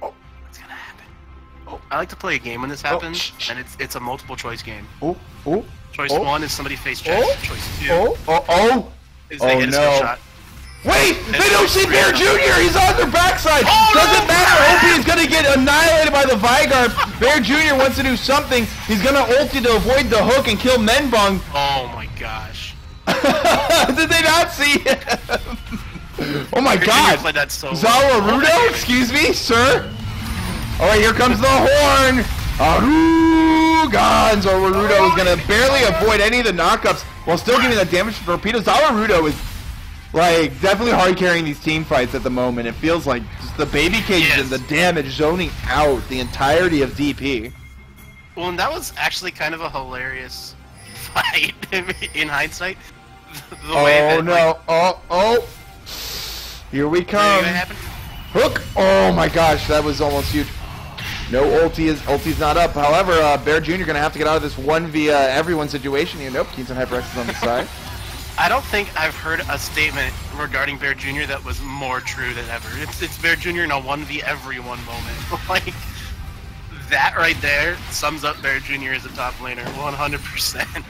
What's gonna happen? Oh. I like to play a game when this happens, and it's a multiple choice game. Oh. Choice 1 is somebody face check. Choice 2 is they hit a skill shot. Wait! They don't see Bear Jr. He's on their backside! Doesn't matter! OP is gonna get annihilated by the Vygar. Bear Jr. wants to do something. He's gonna ulti to avoid the hook and kill Menbong. Oh my gosh. Did they not see him? Oh my god! Played that so Zawarudo? Excuse me, sir? Alright, here comes the horn! Arugan! Zawarudo is gonna barely avoid any of the knockups while still getting that damage from torpedo. Zawarudo is like definitely hard carrying these team fights at the moment. It feels like just the baby cages and the damage zoning out the entirety of DP. Well, and that was actually kind of a hilarious fight in hindsight. The way that, no! Oh! Here we come! Hook! Oh my gosh, that was almost huge. No ulti's not up. However, Bear Jr. gonna have to get out of this 1v everyone situation here. Nope, Keaton HyperX is on the side. I don't think I've heard a statement regarding Bear Jr. that was more true than ever. It's Bear Jr. in a 1v everyone moment. Like, that right there sums up Bear Jr. as a top laner 100%.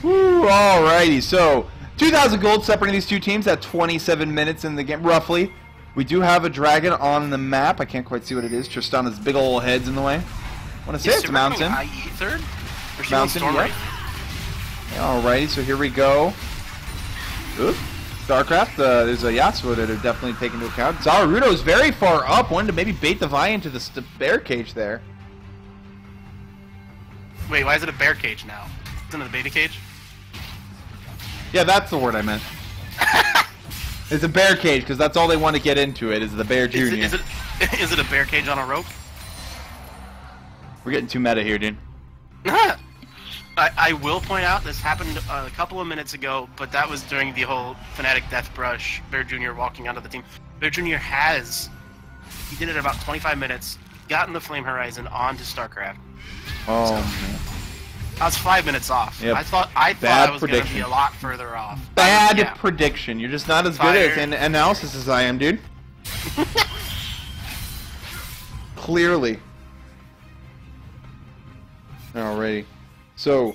Woo, alrighty, so 2,000 gold separating these two teams at 27 minutes in the game, roughly. We do have a dragon on the map. I can't quite see what it is. Tristana's big ol' head's in the way. I want to say it's Mountain. Third? Mountain, yep. Alrighty, so here we go. Oop. StarCraft, there's a Yasuo that are definitely taken into account. Zarudo is very far up, wanted to maybe bait the Vi into the bear cage there. Wait, why is it a bear cage now? Isn't it a beta cage? Yeah, that's the word I meant. It's a bear cage, because that's all they want to get into it, is the Bear Jr. Is it a bear cage on a rope? We're getting too meta here, dude. I will point out, this happened a couple of minutes ago, but that was during the whole Fnatic Death Brush, Bear Jr. walking onto the team. Bear Jr. he did it in about 25 minutes, gotten the Flame Horizon onto StarCraft. Oh, so, man. I was 5 minutes off. Yep. I thought I was going to be a lot further off. Bad prediction. You're just not as good at analysis as I am, dude. Clearly. Alrighty. So,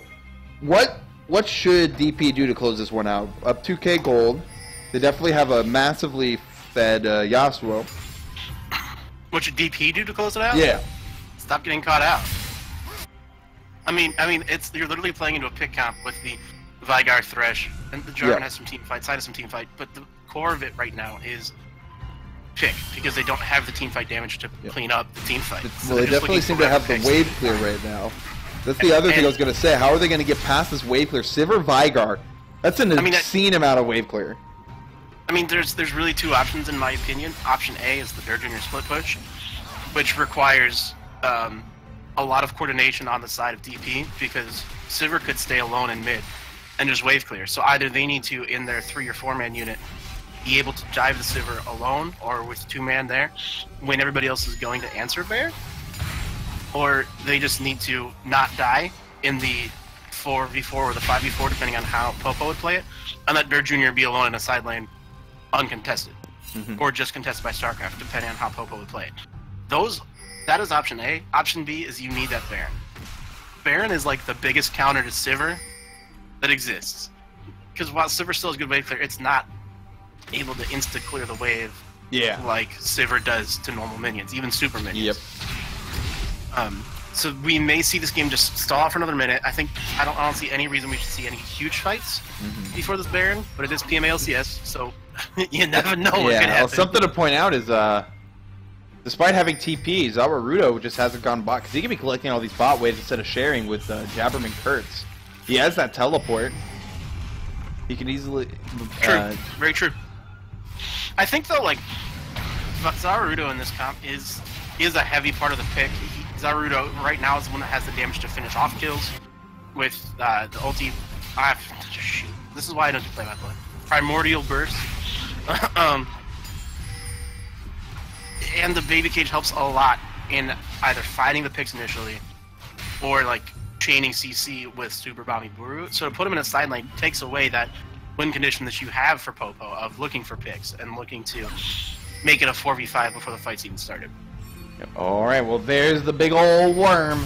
what should DP do to close this one out? Up 2k gold. They definitely have a massively fed Yasuo. What should DP do to close it out? Yeah. Stop getting caught out. I mean, you're literally playing into a pick comp with the Vygar Thresh, and the Jarvan has some team fight, Side has some team fight, but the core of it right now is pick, because they don't have the team fight damage to clean up the team fight. Well, they definitely seem to have the wave clear right now. That's the other thing I was going to say. How are they going to get past this wave clear? Sivir Vygar. That's an obscene amount of wave clear. I mean, there's really two options in my opinion. Option A is the Bear Jr. split push, which requires a lot of coordination on the side of DP, because Sivir could stay alone in mid and just wave clear. So either they need to, in their 3 or 4 man unit, be able to dive the Sivir alone or with 2 man there when everybody else is going to answer Bear, or they just need to not die in the 4v4 or the 5v4 depending on how Popo would play it, and let Bear Jr. be alone in a side lane uncontested, or just contested by StarCraft depending on how Popo would play it. That is option A. Option B is you need that Baron. Baron is like the biggest counter to Sivir that exists. Because while Sivir still has good wave clear, it's not able to insta-clear the wave like Sivir does to normal minions, even super minions. Yep. So we may see this game just stall out for another minute. I don't see any reason we should see any huge fights before this Baron, but it is PMA LCS, so You never know what could Yeah, happen. well, something to point out is, despite having TP, Zawarudo just hasn't gone bot, because he can be collecting all these bot waves instead of sharing with Jabberman Kurtz. He has that teleport. He can easily... True. Very true. I think, though, like, Zawarudo in this comp is a heavy part of the pick. Zawarudo right now is the one that has the damage to finish off kills with the ulti. Shoot. This is why I don't play my play. Primordial Burst. And the baby cage helps a lot in either fighting the picks initially or like chaining CC with Super Bami Buru. So to put him in a side lane takes away that win condition that you have for Popo of looking for picks and looking to make it a 4v5 before the fight's even started. Alright, well there's the big old worm.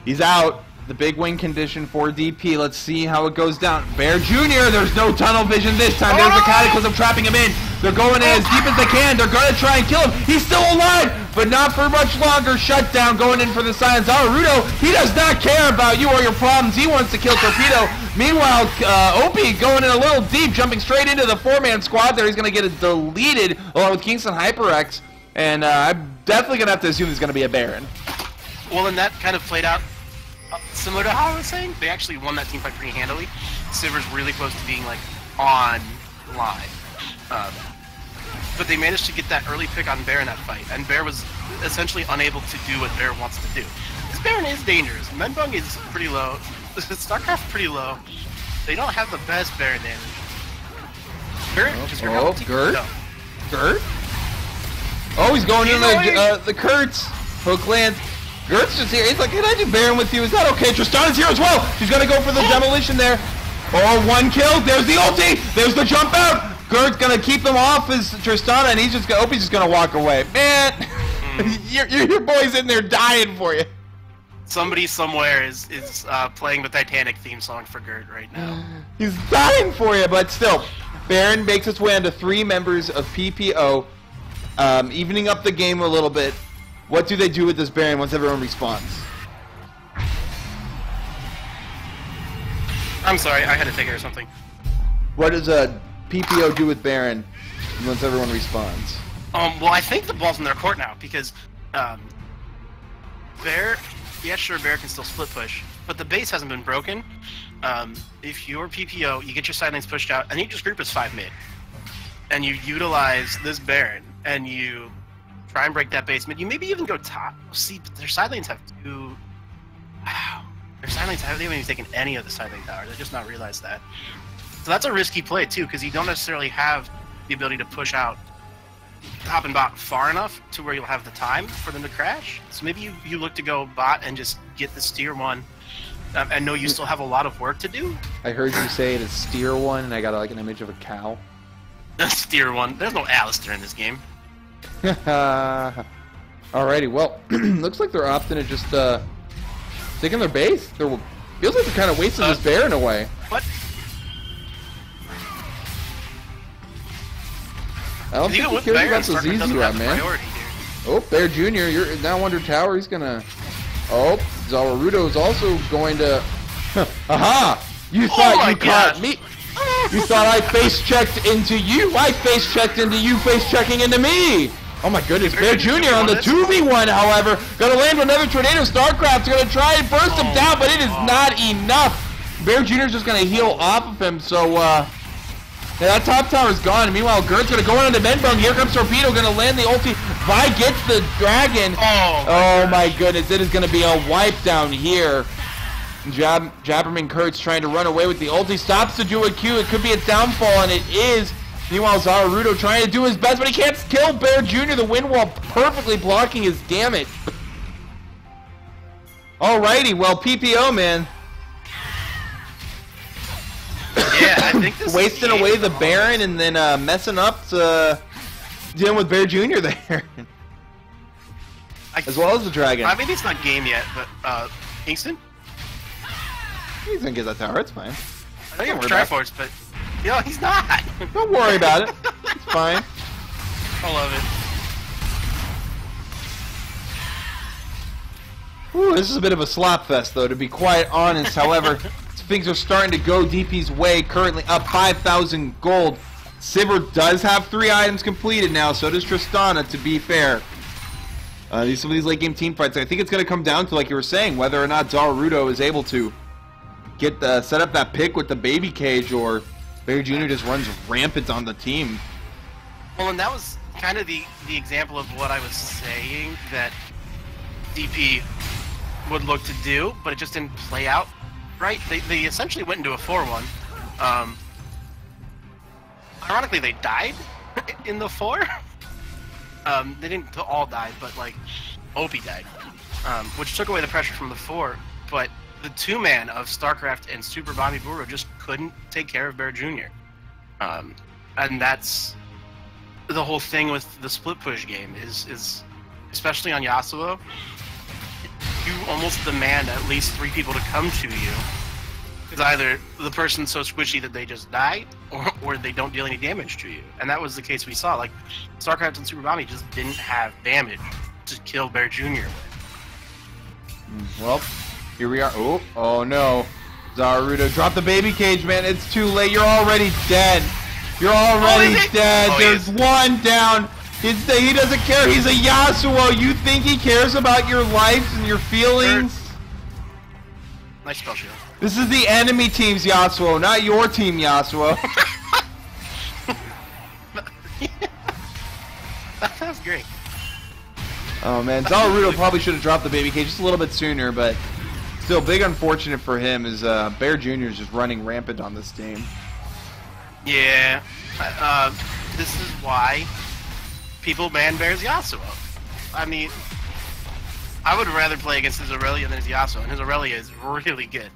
He's out. The big win condition for DP. Let's see how it goes down. Bear Jr., there's no tunnel vision this time. There's the Cataclysm trapping him in. They're going in as deep as they can. They're going to try and kill him. He's still alive, but not for much longer. Shutdown going in for the silence. Zawarudo, he does not care about you or your problems. He wants to kill Torpedo. Meanwhile, Opie going in a little deep, jumping straight into the 4-man squad there. He's going to get it deleted along with Kingston HyperX. And I'm definitely going to have to assume he's going to be a Baron. Well, and that kind of played out similar to how I was saying. They actually won that team fight pretty handily. Sivir's really close to being like on line. But they managed to get that early pick on Bear in that fight, and Bear was essentially unable to do what Bear wants to do. This Baron is dangerous. Menbung is pretty low. StarCraft pretty low. They don't have the best Baron damage. Gert? Gert? Oh, he's going in the Kurtz. Hook lands. Gert's just here. He's like, can I do Baron with you? Is that okay? Tristana's here as well. She's going to go for the demolition there. Oh, one kill. There's the ulti. There's the jump out. Gert's going to keep them off as Tristana, and he's just going to walk away. Man, your boy's in there dying for you. Somebody somewhere is playing the Titanic theme song for Gert right now. He's dying for you, but still. Baron makes its way onto 3 members of PPO, evening up the game a little bit. What do they do with this Baron once everyone responds? I'm sorry, I had to take care of something. What does a PPO do with Baron once everyone responds? Well, I think the ball's in their court now, because Bear, yeah, sure, Bear can still split push, but the base hasn't been broken. If you're PPO, you get your side lanes pushed out, and you just group as 5 mid. And you utilize this Baron, and you try and break that base mid. You maybe even go top. See, their side lanes have 2... Wow. Their side lanes haven't even taken any of the side lane power. They're just not realized that. So that's a risky play, too, because you don't necessarily have the ability to push out top and bot far enough to where you'll have the time for them to crash. So maybe you look to go bot and just get this tier 1. And know you still have a lot of work to do. I heard you say it is steer 1, and I got like an image of a cow. Steer 1. There's no Alistair in this game. Alrighty, well, looks like they're opting to just taking their base. Feels like they're kind of wasting this Baron away. What? I don't think he cares about the ZZ route, man. Oh, Bear Jr., you're now under tower. He's gonna... Oh, Zawarudo's also going to... Aha! You thought you caught me. You thought I face-checked into you. I face-checked into you, face-checking into me. Oh my goodness, Bear Jr. on the 2v1, however. Gonna land another Tornado. StarCraft's gonna try and burst him down, but it is not enough. Bear Jr.'s just gonna heal off of him, so, yeah, that top tower's gone. Meanwhile, Gert's gonna go in on the Menbung. Here comes Torpedo, gonna land the ulti. Vi gets the dragon. Oh my goodness, it is gonna be a wipe down here. Jabberman Kurtz trying to run away with the ulti. Stops to do a Q. It could be its downfall, and it is. Meanwhile, Zawarudo trying to do his best, but he can't kill Bear Jr. The wind wall perfectly blocking his damage. Alrighty, well, PPO, man. Yeah, I think this wasting away the Baron and then messing up dealing with Bear Jr. there. As well as the Dragon. Maybe it's not game yet, but Kingston? He's gonna get that tower, it's fine. I know you have Triforce, but he's not. Don't worry about it. It's fine. I love it. Ooh, this is a bit of a slop fest, though, to be quite honest. However, it's things are starting to go DP's way. Currently up 5,000 gold. Sivir does have 3 items completed now, so does Tristana, to be fair. Some of these late game team fights, I think it's going to come down to, like you were saying, whether or not Zarudo is able to get set up that pick with the baby cage, or Barry Jr. just runs rampant on the team. Well, and that was kind of the example of what I was saying that DP would look to do, but it just didn't play out right. They essentially went into a 4-1. Ironically, they died in the 4. They didn't all die, but like Opie died, which took away the pressure from the 4. But the 2-man of StarCraft and Super Bami Buro just couldn't take care of Bear Jr. And that's the whole thing with the split push game is especially on Yasuo, you almost demand at least 3 people to come to you. Because either the person's so squishy that they just die, or they don't deal any damage to you. And that was the case we saw. Like, StarCraft and Super Bami just didn't have damage to kill Bear Jr. with. Well, here we are. Oh no. Zarudo, drop the baby cage, man. It's too late. You're already dead. You're already dead. There's one down. He doesn't care. He's a Yasuo. You think he cares about your life and your feelings? Nice spell shield. This is the enemy team's Yasuo, not your team Yasuo. That was great. Oh man, Zarudo probably should have dropped the baby cage just a little bit sooner, but still, big unfortunate for him is Bear Jr. is just running rampant on this game. Yeah, this is why people ban Bear's Yasuo. I mean, I would rather play against his Aurelia than his Yasuo, and his Aurelia is really good.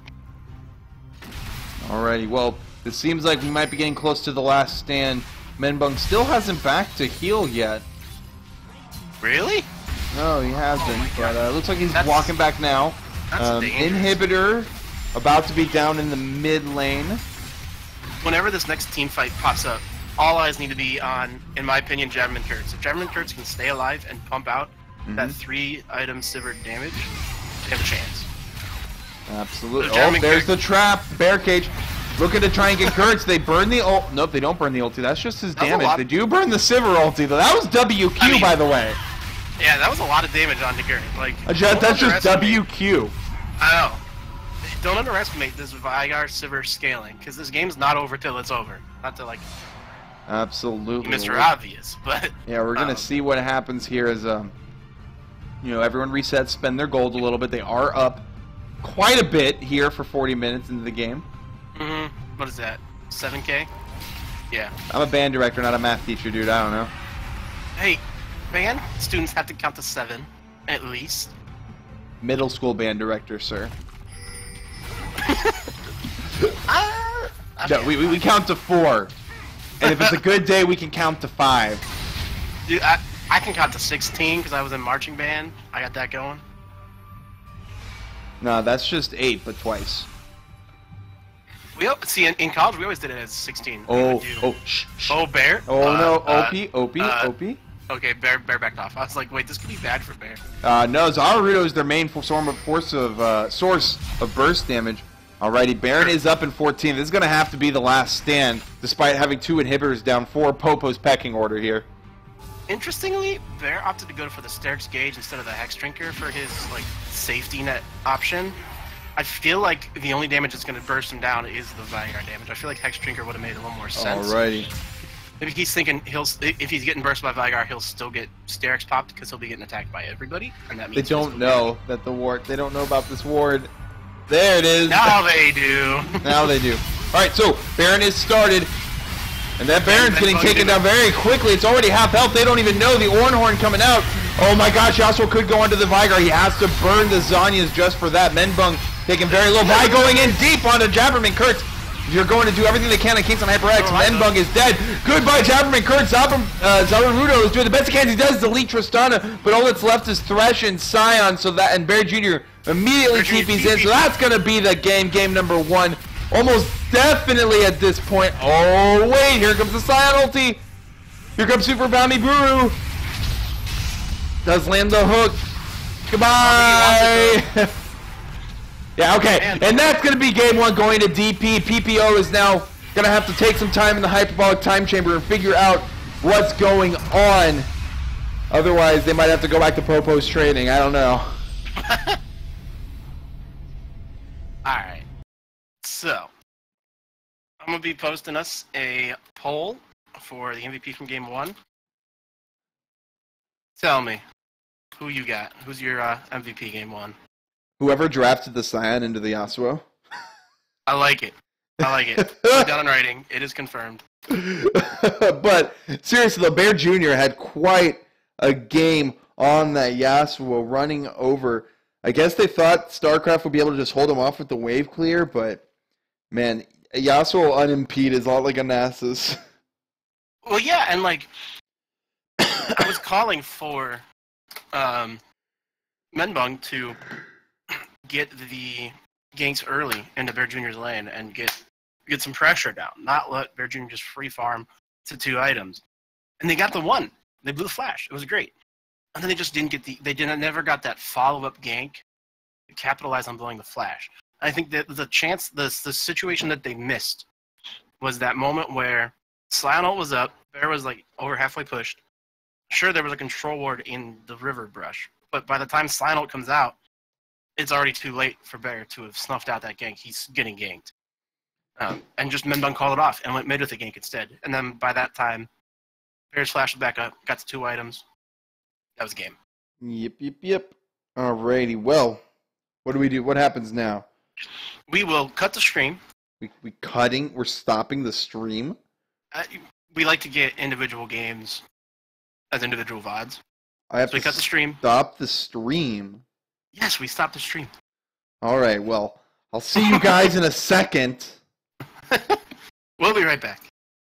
Alrighty, well, it seems like we might be getting close to the last stand. Menbung still hasn't back to heal yet. Really? No, he hasn't, but it looks like he's walking back now. Inhibitor about to be down in the mid lane. Whenever this next team fight pops up, all eyes need to be on, in my opinion, Jabberman Kurtz. If Jabberman Kurtz can stay alive and pump out that 3-item Sivir damage, they have a chance. Absolutely. Oh, there's the trap. Bear cage. Looking to try and get Kurtz. They burn the ult. Nope, they don't burn the ulti. That's just his damage. They do burn the Sivir ulti, though. That was WQ, by the way. Yeah, that was a lot of damage on Kurtz. Like, that's just WQ. I know. Don't underestimate this Veigar Sivir scaling, because this game's not over till it's over. Not to, like, absolutely Mr. Obvious, but yeah, we're gonna see what happens here as everyone resets, spend their gold a little bit. They are up quite a bit here for 40 minutes into the game. What is that? 7K? Yeah. I'm a band director, not a math teacher, dude. I don't know. Hey, band students have to count to 7 at least. Middle school band director, sir. Okay. We count to 4, and if it's a good day, we can count to 5. Dude, I can count to 16 because I was in marching band. I got that going. No, that's just 8, but twice. See, in college, we always did it as 16. Shh. Oh, Bear? Oh, no, Opie. Okay, Bear backed off. I was like, wait, this could be bad for Bear. No, Zarudo is their main source of burst damage. Alrighty, Baron is up in 14. This is going to have to be the last stand, despite having 2 inhibitors down 4 Popo's pecking order here. Interestingly, Bear opted to go for the Sterix Gauge instead of the Hex Drinker for his safety net option. I feel like the only damage that's going to burst him down is the Veigar damage. I feel like Hex Drinker would have made a little more sense. Alrighty. Maybe he's thinking if he's getting burst by Veigar, he'll still get Sterix popped because he'll be getting attacked by everybody, and that means they don't know that the ward. They don't know about this ward. There it is. Now they do. Now they do. Alright, so Baron is started. And that Baron's getting taken down very quickly. It's already half health. They don't even know the Ornhorn coming out. Oh my gosh, Yasuo could go onto the Veigar. He has to burn the Zanyas just for that. Menbung taking very low. Vi going in deep onto Jabberman Kurtz. You're going to do everything they can on Kings on HyperX. Menbung is dead. Goodbye, Jabberman Kurtz. Zarudo is doing the best he can. He does delete Tristana, but all that's left is Thresh and Scion. And Bear Jr. immediately TP's in. So that's going to be the game number 1. Almost definitely at this point. Oh, wait. Here comes the Scion ulti. Here comes Super Bami Buru. Does land the hook. Goodbye. Yeah, okay. And that's going to be game one going to DP. PPO is now going to have to take some time in the hyperbolic time chamber and figure out what's going on. Otherwise, they might have to go back to Popo's training. I don't know. Alright. So, I'm going to be posting us a poll for the MVP from game one. Tell me, who you got? Who's your MVP game one? Whoever drafted the Scion into the Yasuo. I like it. It's done in writing. It is confirmed. But seriously, the Bear Jr. had quite a game on that Yasuo, running over. I guess they thought StarCraft would be able to just hold him off with the wave clear, but man, Yasuo unimpeded is all like a Nasus. Well, yeah, and like I was calling for Menbung to get the ganks early into Bear Jr.'s lane and get some pressure down, not let Bear Jr. just free farm to 2 items. And they got the 1. They blew the flash. It was great. And then they just didn't get never got that follow-up gank to capitalize on blowing the flash. I think that the situation that they missed was that moment where Slion ult was up, Bear was like over halfway pushed. Sure, there was a control ward in the river brush, but by the time Slion ult comes out, it's already too late for Bear to have snuffed out that gank. He's getting ganked. And just Menbung called it off and went mid with the gank instead. And then by that time, Bear's flashed back up, got to 2 items. That was the game. Yep. Alrighty, well, what do we do? What happens now? We will cut the stream. We're stopping the stream? We like to get individual games as individual VODs. We cut the stream. Stop the stream? Yes, we stopped the stream. Alright, well, I'll see you guys in a second. We'll be right back.